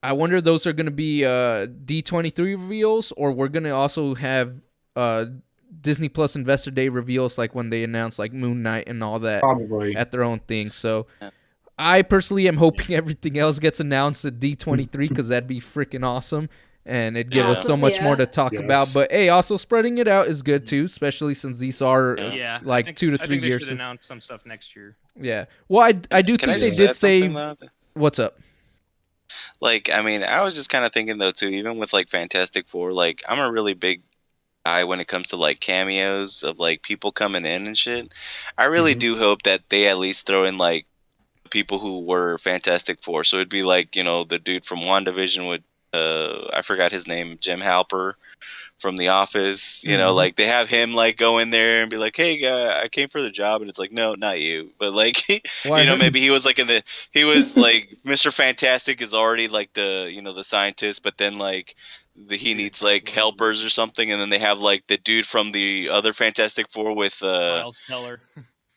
I wonder if those are going to be D23 reveals, or we're going to also have Disney Plus Investor Day reveals, like when they announce like Moon Knight and all that Probably. at their own thing. So I personally am hoping everything else gets announced at D23 because that'd be freaking awesome. And it'd give us so much more to talk about. But hey, also spreading it out is good too, especially since these are Yeah, like I think, 2 to I 3 think they years. should announce some stuff next year. Yeah. Well, I do Can I think they just did add say. something, though? What's up? Like, I mean, I was just kind of thinking though too, even with like Fantastic Four, like, I'm a really big guy when it comes to like cameos of like people coming in and shit. I really do hope that they at least throw in like people who were Fantastic Four. So it'd be like, the dude from WandaVision would I forgot his name, Jim Halper from The Office. Like, they have him like go in there and be like, "Hey, guy, I came for the job," and it's like, "No, not you." But like, maybe he was like he was like Mr. Fantastic is already like the scientist, but then like he needs like helpers or something, and then they have like the dude from the other Fantastic Four with Miles Teller.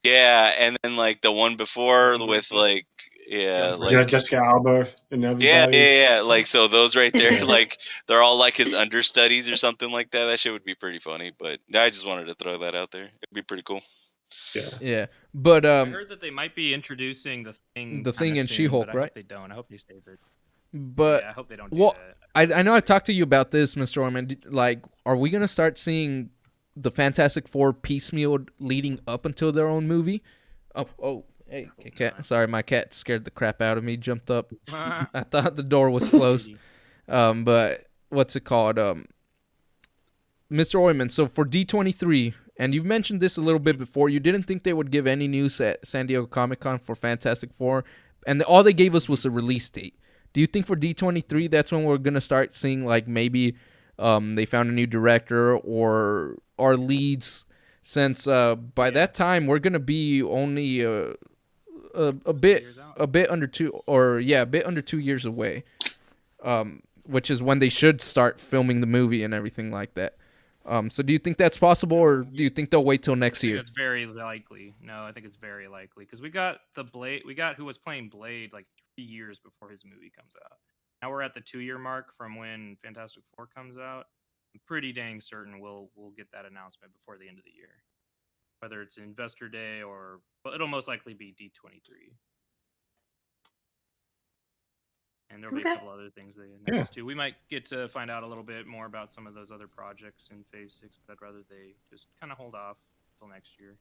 yeah, and then like the one before with like like Jessica Alba and everybody. yeah. Like, so those right there, like, they're all like his understudies or something like that. That shit would be pretty funny. But I just wanted to throw that out there. It'd be pretty cool. Yeah. But I heard that they might be introducing the Thing. The Thing kinda in soon, She-Hulk, but I right? hope they don't. I hope they save it. But Yeah, I hope they don't do well, that. I know I talked to you about this, Mr. Orman. Like, are we gonna start seeing the Fantastic Four piecemeal leading up until their own movie? Oh, hey, cat! Sorry, my cat scared the crap out of me. Jumped up. I thought the door was closed. But what's it called? Mr. Oyman. So for D23, and you've mentioned this a little bit before, you didn't think they would give any news at San Diego Comic-Con for Fantastic Four, and all they gave us was a release date. Do you think for D23 that's when we're gonna start seeing like maybe they found a new director or our leads? Since by that time we're gonna be only a bit under 2 years away, which is when they should start filming the movie and everything like that. So do you think that's possible, or do you think they'll wait till next year? It's very likely. No, I think it's very likely because we got who was playing Blade like 3 years before his movie comes out. Now we're at the 2-year mark from when Fantastic Four comes out. I'm pretty dang certain we'll get that announcement before the end of the year, whether it's Investor Day or, but it'll most likely be D23. And there'll be a couple other things they announced too. We might get to find out a little bit more about some of those other projects in Phase 6, but I'd rather they just kind of hold off until next year.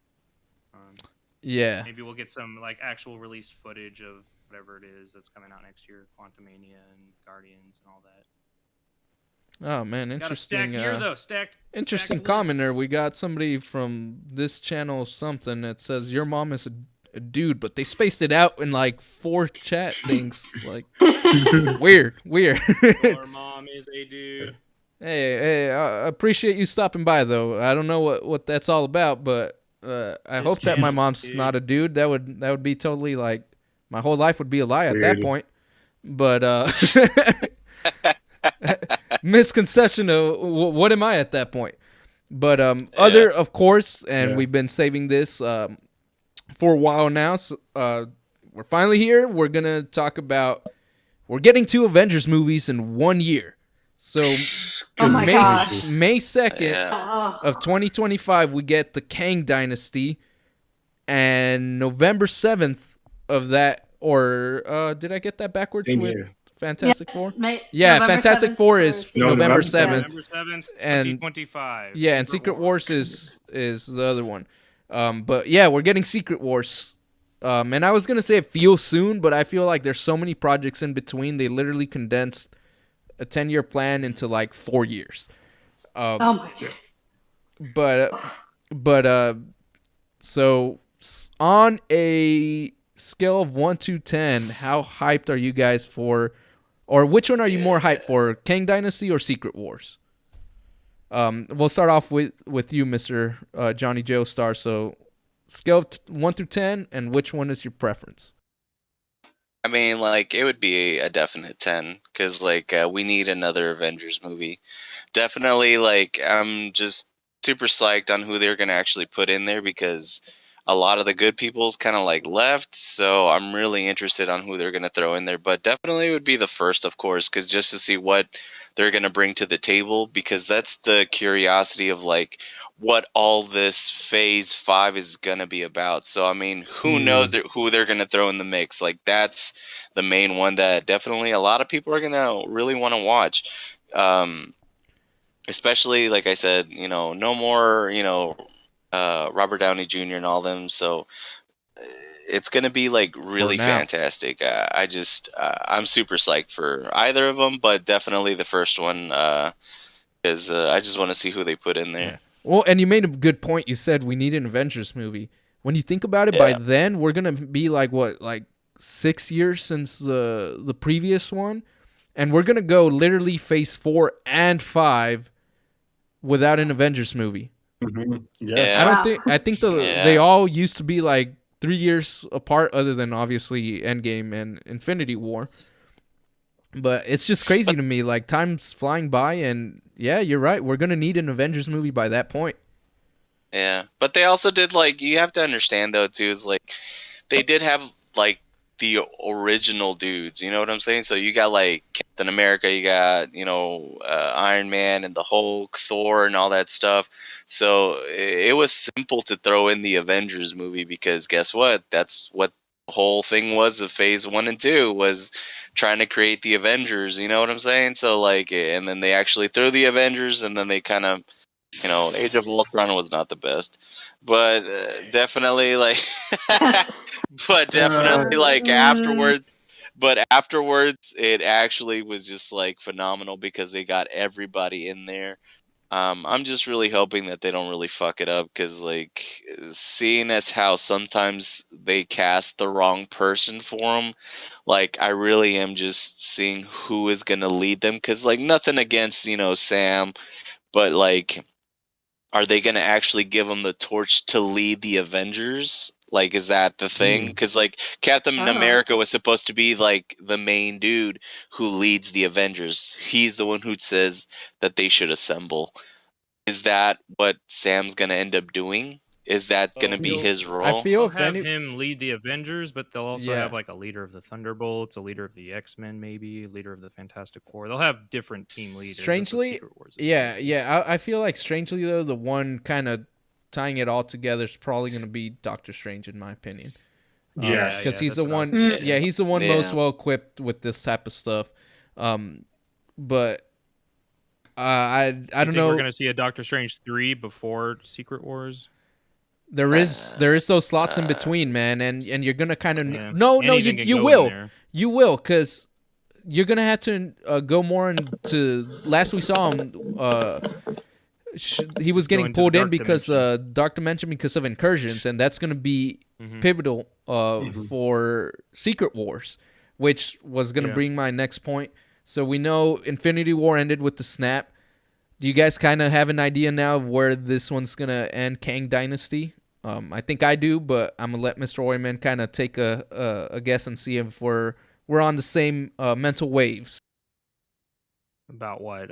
Yeah. Maybe we'll get some like actual released footage of whatever it is that's coming out next year, Quantumania and Guardians and all that. Oh man, Got a interesting. stacked year though. Interesting stacked commenter. We got somebody from this channel something that says your mom is a dude, but they spaced it out in like 4 chat things. Like weird. Your mom is a dude. Hey, I appreciate you stopping by though. I don't know what that's all about, but I hope that my mom's not a dude. That would be totally like my whole life would be a lie at that point. But misconception of what am I at that point? But other of course, and we've been saving this for a while now. So, we're finally here. We're gonna talk about. We're getting 2 Avengers movies in 1 year. So May 2nd of 2025, we get the Kang Dynasty, and November 7th of that, or did I get that backwards with Fantastic Four? Fantastic Four is November 7th. November 7th, And 2025. Yeah, and Secret Wars is the other one. But yeah, we're getting Secret Wars. And I was going to say it feels soon, but I feel like there's so many projects in between. They literally condensed a 10-year plan into like 4 years. Oh my god. But so on a scale of 1 to 10, how hyped are you guys for, or which one are you more hyped for, Kang Dynasty or Secret Wars? We'll start off with you, Mr. Johnny Joestar. So scale of 1 through 10, and which one is your preference? I mean, like, it would be a definite 10, because, like, we need another Avengers movie. Definitely, like, I'm just super psyched on who they're going to actually put in there, because a lot of the good people's kind of, like, left, so I'm really interested on who they're going to throw in there. But definitely would be the first, of course, because just to see what they're going to bring to the table, because that's the curiosity of, like, what all this Phase 5 is going to be about. So, I mean, who knows who they're going to throw in the mix. Like, that's the main one that definitely a lot of people are going to really want to watch. Especially, like I said, no more, Robert Downey Jr. and all them. So it's going to be, like, really fantastic. I'm super psyched for either of them, but definitely the first one, because I just want to see who they put in there. Yeah. Well, and you made a good point. You said we need an Avengers movie. When you think about it, by then we're gonna be like 6 years since the previous one, and we're gonna go literally Phase 4 and 5 without an Avengers movie. Mm-hmm. Yes. I think they all used to be like 3 years apart, other than obviously Endgame and Infinity War. But it's just crazy to me. Like, time's flying by, and yeah, you're right. We're going to need an Avengers movie by that point. Yeah. But they also did, like, you have to understand, though, too, is, like, they did have, like, the original dudes. You know what I'm saying? So you got, like, Captain America, you got, Iron Man and the Hulk, Thor, and all that stuff. So it was simple to throw in the Avengers movie, because guess what? That's what the whole thing was of Phase 1 and 2, was trying to create the Avengers, you know what I'm saying? So, like, and then they actually threw the Avengers, and then they kind of, Age of Ultron was not the best, but definitely, like, like, afterwards, it actually was just, like, phenomenal, because they got everybody in there. I'm just really hoping that they don't really fuck it up, because, like, seeing as how sometimes they cast the wrong person for them, like, I really am just seeing who is going to lead them, because, like, nothing against, Sam, but, like, are they going to actually give him the torch to lead the Avengers? Like, is that the thing? Because, like, Captain America was supposed to be, like, the main dude who leads the Avengers. He's the one who says that they should assemble. Is that what Sam's going to end up doing? Is that going to be He'll- his role? I feel They'll if have any, him lead the Avengers, but they'll also Yeah. have like a leader of the Thunderbolts, a leader of the X-Men, maybe a leader of the Fantastic Four. They'll have different team leaders. That's what strangely, Secret Wars is yeah, gonna be. yeah. I feel like strangely though, the one kind of tying it all together is probably going to be Doctor Strange, in my opinion. Yes. because he's that's the what I was one. thinking. Yeah, he's the one Yeah. most well equipped with this type of stuff. But I You don't think know. We're gonna see a Doctor Strange 3 before Secret Wars. There is those slots in between, man, and you're gonna kind of Yeah. no, Anything can you go in will, there. because you're gonna have to go more into. Last we saw him, he was getting into the pulled in Dark because Dimension. Dark Dimension because of incursions, and that's gonna be Mhm. pivotal for Secret Wars, which was gonna Yeah. bring my next point. So we know Infinity War ended with the snap. Do you guys kind of have an idea now of where this one's gonna end, Kang Dynasty? I think I do, but I'm gonna let Mr. Oyman kind of take a guess and see if we're on the same mental waves. About what?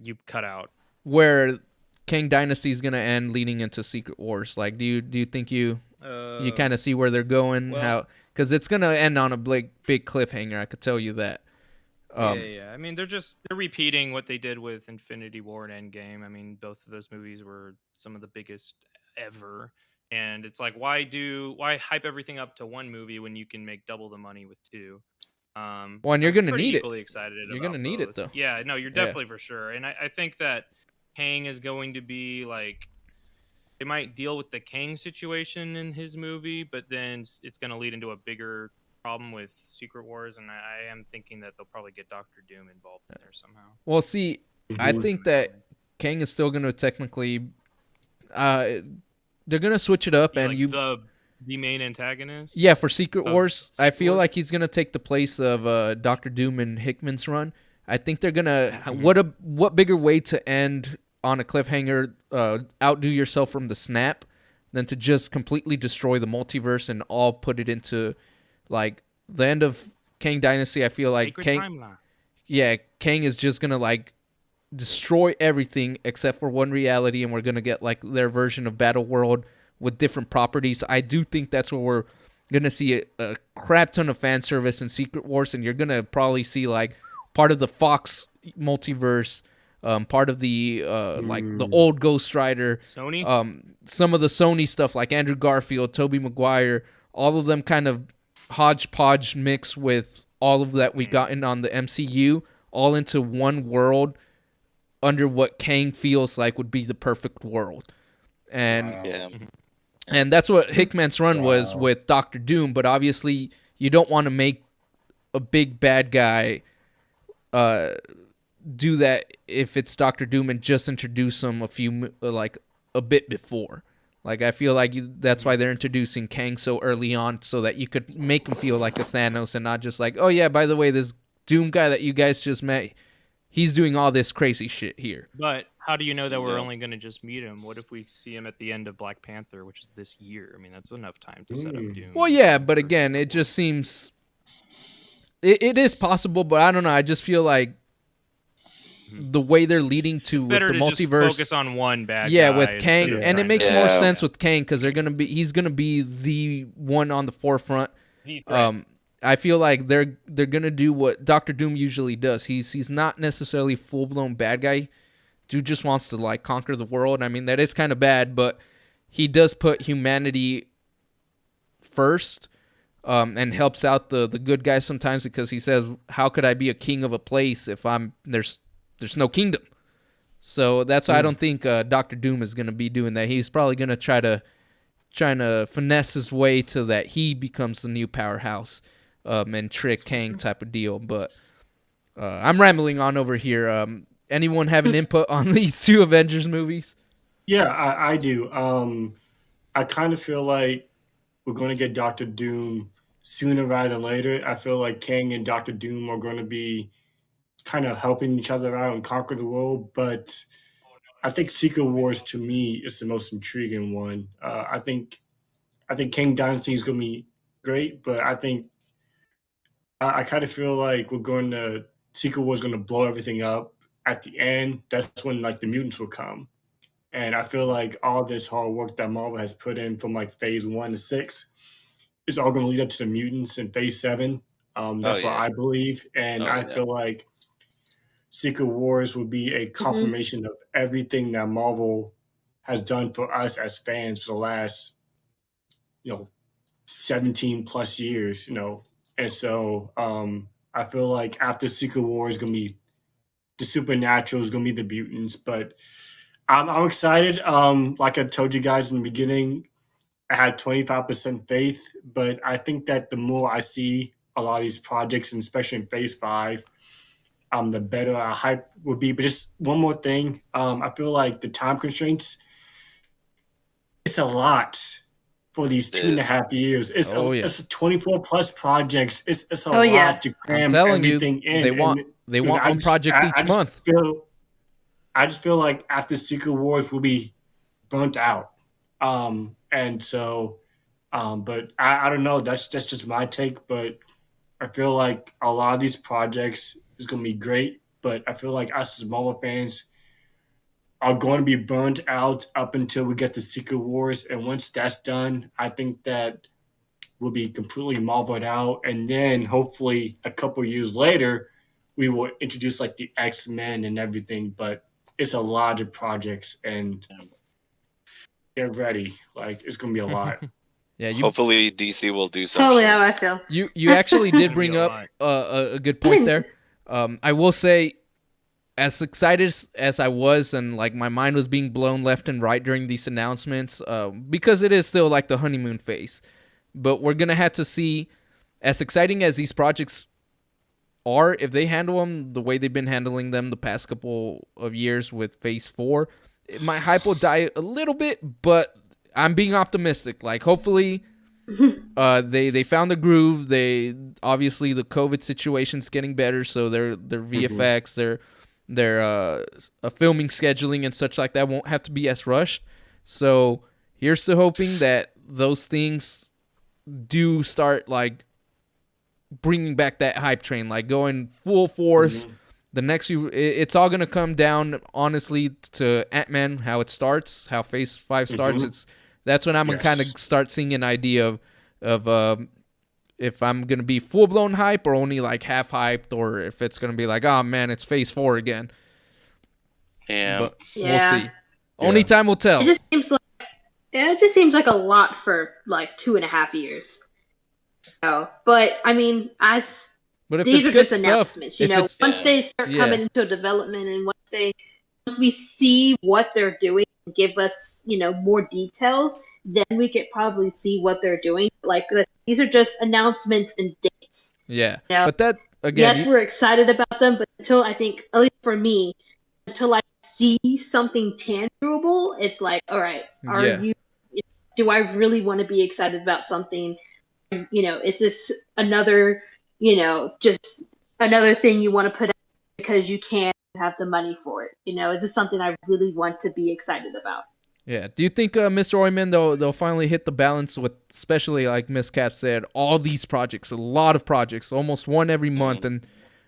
You cut out. Where Kang Dynasty is gonna end, leading into Secret Wars. Like, do you think you kind of see where they're going? well- How? Because it's gonna end on a big cliffhanger. I could tell you that. Yeah. I mean, they're repeating what they did with Infinity War and Endgame. I mean, both of those movies were some of the biggest ever. And it's like, why hype everything up to one movie when you can make double the money with two? Well, and you're I'm gonna pretty need it. equally excited. You're about gonna need it, both. though. Yeah, no, you're Yeah. definitely for sure. And I think that Kang is going to be like, they might deal with the Kang situation in his movie, but then it's going to lead into a bigger problem with Secret Wars, and I am thinking that they'll probably get Doctor Doom involved in there somehow. Well, see, I Mhm. think that Kang is still gonna technically, they're gonna switch it up, Be and like you. the main antagonist. Yeah, for Secret of Wars, I Secret feel Wars? like he's gonna take the place of Doctor Doom and Hickman's run. I think they're gonna Mm-hmm. what bigger way to end on a cliffhanger, outdo yourself from the snap, than to just completely destroy the multiverse and all put it into like the end of Kang Dynasty. I feel like Sacred Kang, timeline. Kang is just gonna like destroy everything except for one reality, and we're gonna get like their version of Battle World with different properties. I do think that's where we're gonna see a crap ton of fan service in Secret Wars, and you're gonna probably see like part of the Fox multiverse, part of the like the old Ghost Rider, Sony. some of the Sony stuff like Andrew Garfield, Tobey Maguire, all of them kind of hodgepodge mix with all of that we gotten on the MCU, all into one world under what Kang feels like would be the perfect world. And Yeah. and that's what Hickman's run was Wow. with Doctor Doom, but obviously you don't want to make a big bad guy do that if it's Doctor Doom and just introduce him a bit before. Like, I feel like that's why they're introducing Kang so early on, so that you could make him feel like a Thanos and not just like, oh yeah, by the way, this Doom guy that you guys just met, he's doing all this crazy shit here. But how do you know that we're Yeah. only going to just meet him? What if we see him at the end of Black Panther, which is this year? I mean, that's enough time to set up Doom. Well, yeah, but again, it just seems it is possible, but I don't know. I just feel like the way they're leading to with Better the to multiverse, just focus on one bad yeah, guy with instead Kang, of and it trying makes to- more Yeah. sense with Kang because he's gonna be the one on the forefront. The threat. I feel like they're gonna do what Doctor Doom usually does. He's not necessarily full blown bad guy. Dude just wants to like conquer the world. I mean, that is kind of bad, but he does put humanity first, and helps out the good guys sometimes because he says, "How could I be a king of a place if there's no kingdom?" So that's why I don't think Doctor Doom is gonna be doing that. He's probably gonna trying to finesse his way to that he becomes the new powerhouse, and trick Kang type of deal. But I'm rambling on over here. Anyone have an input on these two Avengers movies? Yeah, I do. I kind of feel like we're going to get Doctor Doom sooner rather than later. I feel like Kang and Doctor Doom are going to be kind of helping each other out and conquer the world. But I think Secret Wars to me is the most intriguing one. I think Kang Dynasty is going to be great, but I kind of feel like Secret Wars is going to blow everything up at the end. That's when like the mutants will come. And I feel like all this hard work that Marvel has put in from like phase 1 to 6 is all going to lead up to the mutants in phase 7. Oh That's what yeah. I believe. And Oh I yeah. feel like Secret Wars will be a confirmation of everything that Marvel has done for us as fans for the last, 17 plus years, And so I feel like after Secret War is going to be the Supernatural, is going to be the mutants. But I'm excited. Like I told you guys in the beginning, I had 25% faith, but I think that the more I see a lot of these projects, and especially in phase 5, the better our hype will be. But just one more thing, I feel like the time constraints, it's a lot for these It two and a is. half years. Oh yeah. It's 24 plus projects. It's a Oh, yeah. lot to I'm cram telling you, everything in. they want I one project I each just month. I just feel like after Secret Wars, we'll be burnt out. And so, but I don't know. That's just my take. But I feel like a lot of these projects is going to be great. But I feel like us as Marvel fans are going to be burnt out up until we get the Secret Wars. And once that's done, I think that we'll be completely Marveled out. And then hopefully a couple years later, we will introduce like the X-Men and everything. But it's a lot of projects and get ready. Like it's going to be a lot. Yeah, you Hopefully DC will do some Totally shit. how I feel. you actually did Gonna be bring a up lot. a good point there. I will say, as excited as I was, and like my mind was being blown left and right during these announcements, because it is still like the honeymoon phase. But we're gonna have to see, as exciting as these projects are, if they handle them the way they've been handling them the past couple of years with Phase 4, my hype will die a little bit, but I'm being optimistic. Like, hopefully, they found the groove. They obviously the COVID situation's getting better, so their VFX, their filming scheduling and such like that won't have to be as rushed. So here's to hoping that those things do start like bringing back that hype train, like going full force. The next few, it's all gonna come down honestly to Ant-Man, how it starts, how Phase 5 starts. That's when I'm gonna kind of start seeing an idea of if I'm gonna be full blown hype or only like half hyped, or if it's gonna be like, oh man, it's Phase 4 again. Yeah. But Yeah. we'll see. Only time will tell. It just seems like a lot for like 2.5 years. But I mean, But if these it's are good just stuff, announcements. if it's Once they start coming into development, and once we see what they're doing and give us, more details, then we could probably see what they're doing. Like these are just announcements and dates. yeah. Yeah. But that again, Yes, we're excited about them, but until I think, at least for me, until I see something tangible, it's like, all right, do I really want to be excited about something? Is this another, just another thing you want to put out because you can't have the money for it? Is this something I really want to be excited about? Yeah. Do you think, Mr. Oyman, they'll finally hit the balance with, especially like Miss Cap said, all these projects, a lot of projects, almost one every month,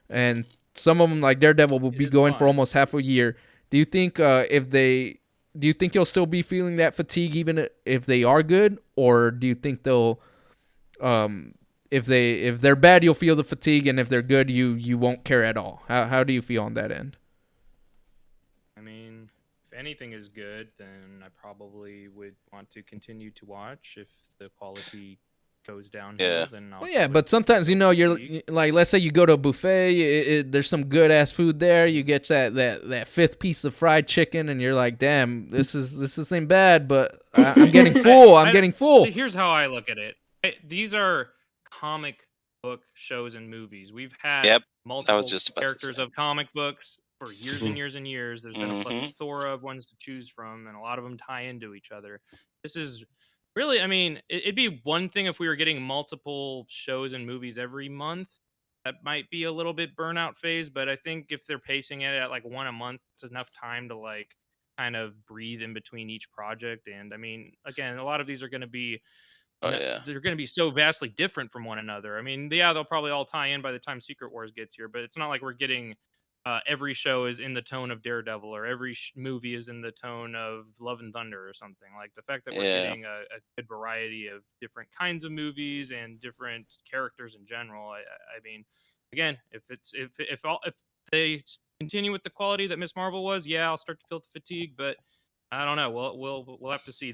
and some of them like Daredevil will be going for almost half a year. Do you think do you think you'll still be feeling that fatigue even if they are good, or do you think they'll if they're bad you'll feel the fatigue, and if they're good you won't care at all? How do you feel on that end? I mean, if anything is good, then I probably would want to continue to watch. If the quality goes downhill, then I'll Well, yeah, probably but sometimes you're fatigue. like, let's say you go to a buffet, there's some good ass food there. You get that fifth piece of fried chicken, and you're like, damn, this ain't bad, but I'm getting full. I'm getting full. Here's how I look at it. These are comic book shows and movies. We've had multiple just about to characters say. of comic books for years and years and years. There's been a plethora of ones to choose from, and a lot of them tie into each other. This is really, I mean, it'd be one thing if we were getting multiple shows and movies every month. That might be a little bit burnout phase, but I think if they're pacing it at like one a month, it's enough time to like kind of breathe in between each project. And I mean, again, a lot of these are going to be they're going to be so vastly different from one another. I mean, they'll probably all tie in by the time Secret Wars gets here, but it's not like we're getting every show is in the tone of Daredevil, or every movie is in the tone of Love and Thunder or something. Like the fact that we're getting a good variety of different kinds of movies and different characters in general. I mean, again, if they continue with the quality that Miss Marvel was, yeah, I'll start to feel the fatigue, but I don't know. We'll have to see.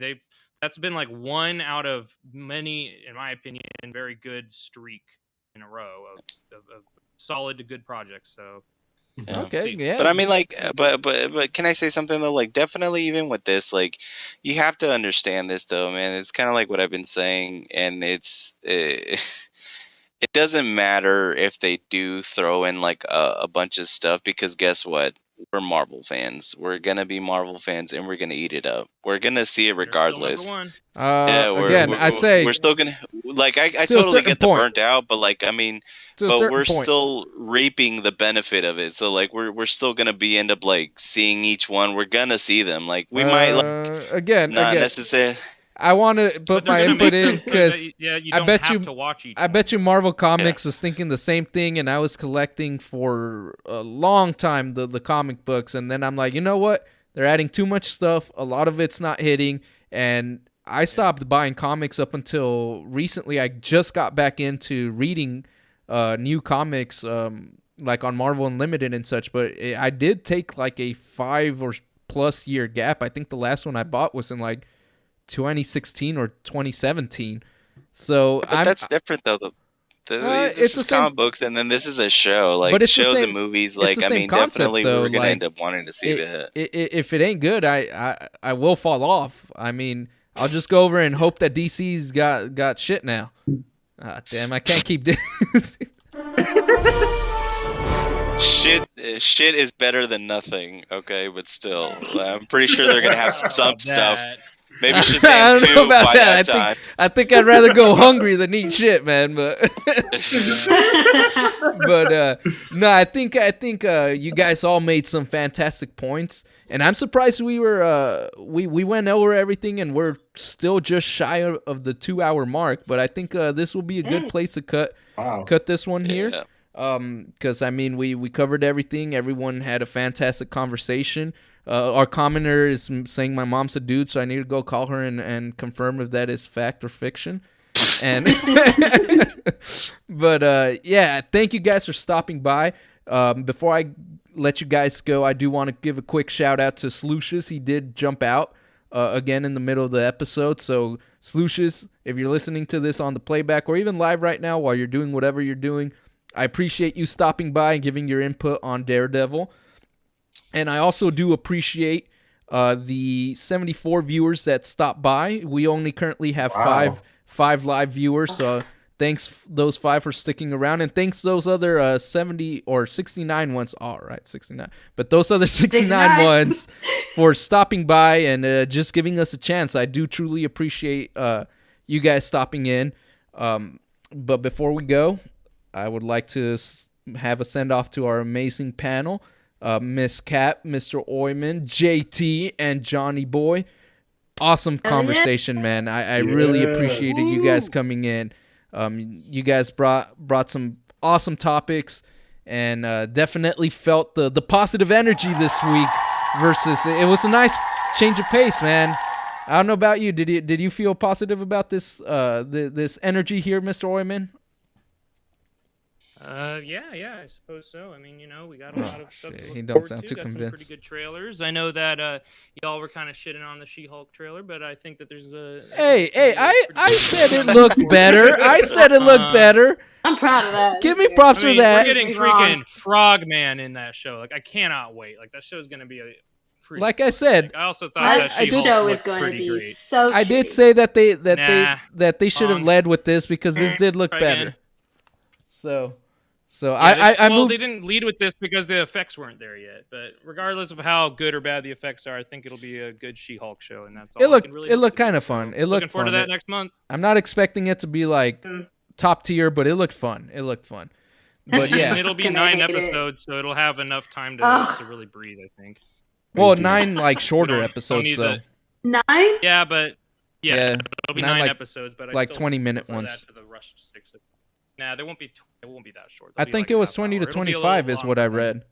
That's been like one out of many, in my opinion, very good streak in a row of solid to good projects. So. Yeah. Okay, yeah. But I mean, like, but can I say something though? Like, definitely, even with this, like, you have to understand this though, man. It's kind of like what I've been saying, and it doesn't matter if they do throw in like a bunch of stuff, because guess what? We're Marvel fans. We're gonna be Marvel fans, and we're gonna eat it up. We're gonna see it regardless. Yeah, I say we're still gonna like. I to a totally certain get the point. burnt out, but like, I mean, To a but certain we're point. still reaping the benefit of it. So like, we're still gonna end up like seeing each one. We're gonna see them. Like, we might like again. not necessarily. I want to put my input in because you I don't bet have you to watch each I bet you Marvel Comics is thinking the same thing, and I was collecting for a long time the comic books, and then I'm like, you know what? They're adding too much stuff. A lot of it's not hitting, and I stopped buying comics up until recently. I just got back into reading new comics, like on Marvel Unlimited and such. But I did take like a 5 or plus year gap. I think the last one I bought was in like 2016 or 2017. So But that's different though. This is comic books, and then this is a show. Like, but it's shows same, and movies. it's Like, the I same mean, concept, definitely though. we're gonna Like, end up wanting to see that. If it ain't good, I will fall off. I mean, I'll just go over and hope that DC's got shit now. Ah, damn, I can't keep this. Shit is better than nothing, okay? But still, I'm pretty sure they're gonna have some stuff. Maybe I Shazam don't know 2 about by that. that time. I think I'd rather go hungry than eat shit, man. But no, I think you guys all made some fantastic points, and I'm surprised we went over everything, and we're still just shy of the 2-hour mark. But I think this will be a good place to cut this one here. Because I mean, we covered everything. Everyone had a fantastic conversation. Our commenter is saying my mom's a dude, so I need to go call her and confirm if that is fact or fiction. And but yeah, thank you guys for stopping by. Before I let you guys go, I do want to give a quick shout out to Slucious. He did jump out again in the middle of the episode. So Slucious, if you're listening to this on the playback or even live right now while you're doing whatever you're doing, I appreciate you stopping by and giving your input on Daredevil. And I also do appreciate the 74 viewers that stopped by. We only currently have five live viewers, so thanks those 5 for sticking around, and thanks those other 70 or 69 ones. All right, 69, but those other 69 ones for stopping by and just giving us a chance. I do truly appreciate you guys stopping in. But before we go, I would like to have a send off to our amazing panel. Miss Cap, Mr. Oyman, JT, and Johnny Boy. Awesome conversation, man. I really appreciated you guys coming in. You guys brought some awesome topics, and definitely felt the positive energy this week. Versus, it was a nice change of pace, man. I don't know about you. Did you feel positive about this this energy here, Mr. Oyman? Yeah, I suppose so. I mean, we got a lot of stuff to look don't forward sound to. too Got some convinced. pretty good trailers. I know that y'all were kind of shitting on the She-Hulk trailer, but I think that there's a... Hey, I said it looked better. I said it looked better. I'm proud of that. Give me props for that. We're getting freaking Frogman in that show. Like, I cannot wait. Like, that show's gonna be a... Like I said, I also thought that She-Hulk show is looked going to pretty be great. so. I did cheap. say that they should have led with this because this did look Try better. again. So Yeah, I well, moved. they didn't lead with this because the effects weren't there yet. But regardless of how good or bad the effects are, I think it'll be a good She-Hulk show, and that's all. It looked I can really it looked hope for. kind of fun. It looked Looking forward fun. to that next month. I'm not expecting it to be like top tier, but it looked fun. It looked fun. But And yeah, it'll be Can I 9 hate it? episodes, so it'll have enough time Ugh. to really breathe, I think. well, 9 like shorter Don't episodes need though. Nine. Yeah, but Yeah, it'll be 9 9 like- episodes, but I like still 20-minute prefer ones. that to the rushed 6. Nah, they won't be. It won't be that short. I They'll be think like it was half 20 to hour. It'll be a 25 little is what I longer, read.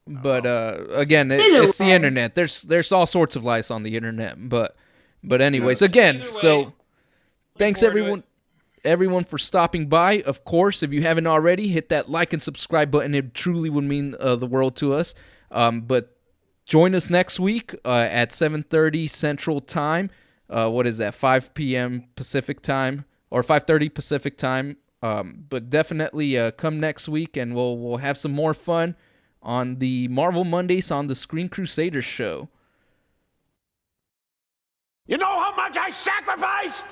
But again, Either it's the way. internet. There's all sorts of lies on the internet. But anyways, Yeah. again, Either way, so looking thanks forward to it. everyone for stopping by. Of course, if you haven't already, hit that like and subscribe button. It truly would mean the world to us. But join us next week at 7:30 Central Time. What is that? 5 p.m. Pacific Time or 5:30 Pacific Time. But definitely come next week, and we'll have some more fun on the Marvel Mondays on the Screen Crusaders show. You know how much I sacrificed?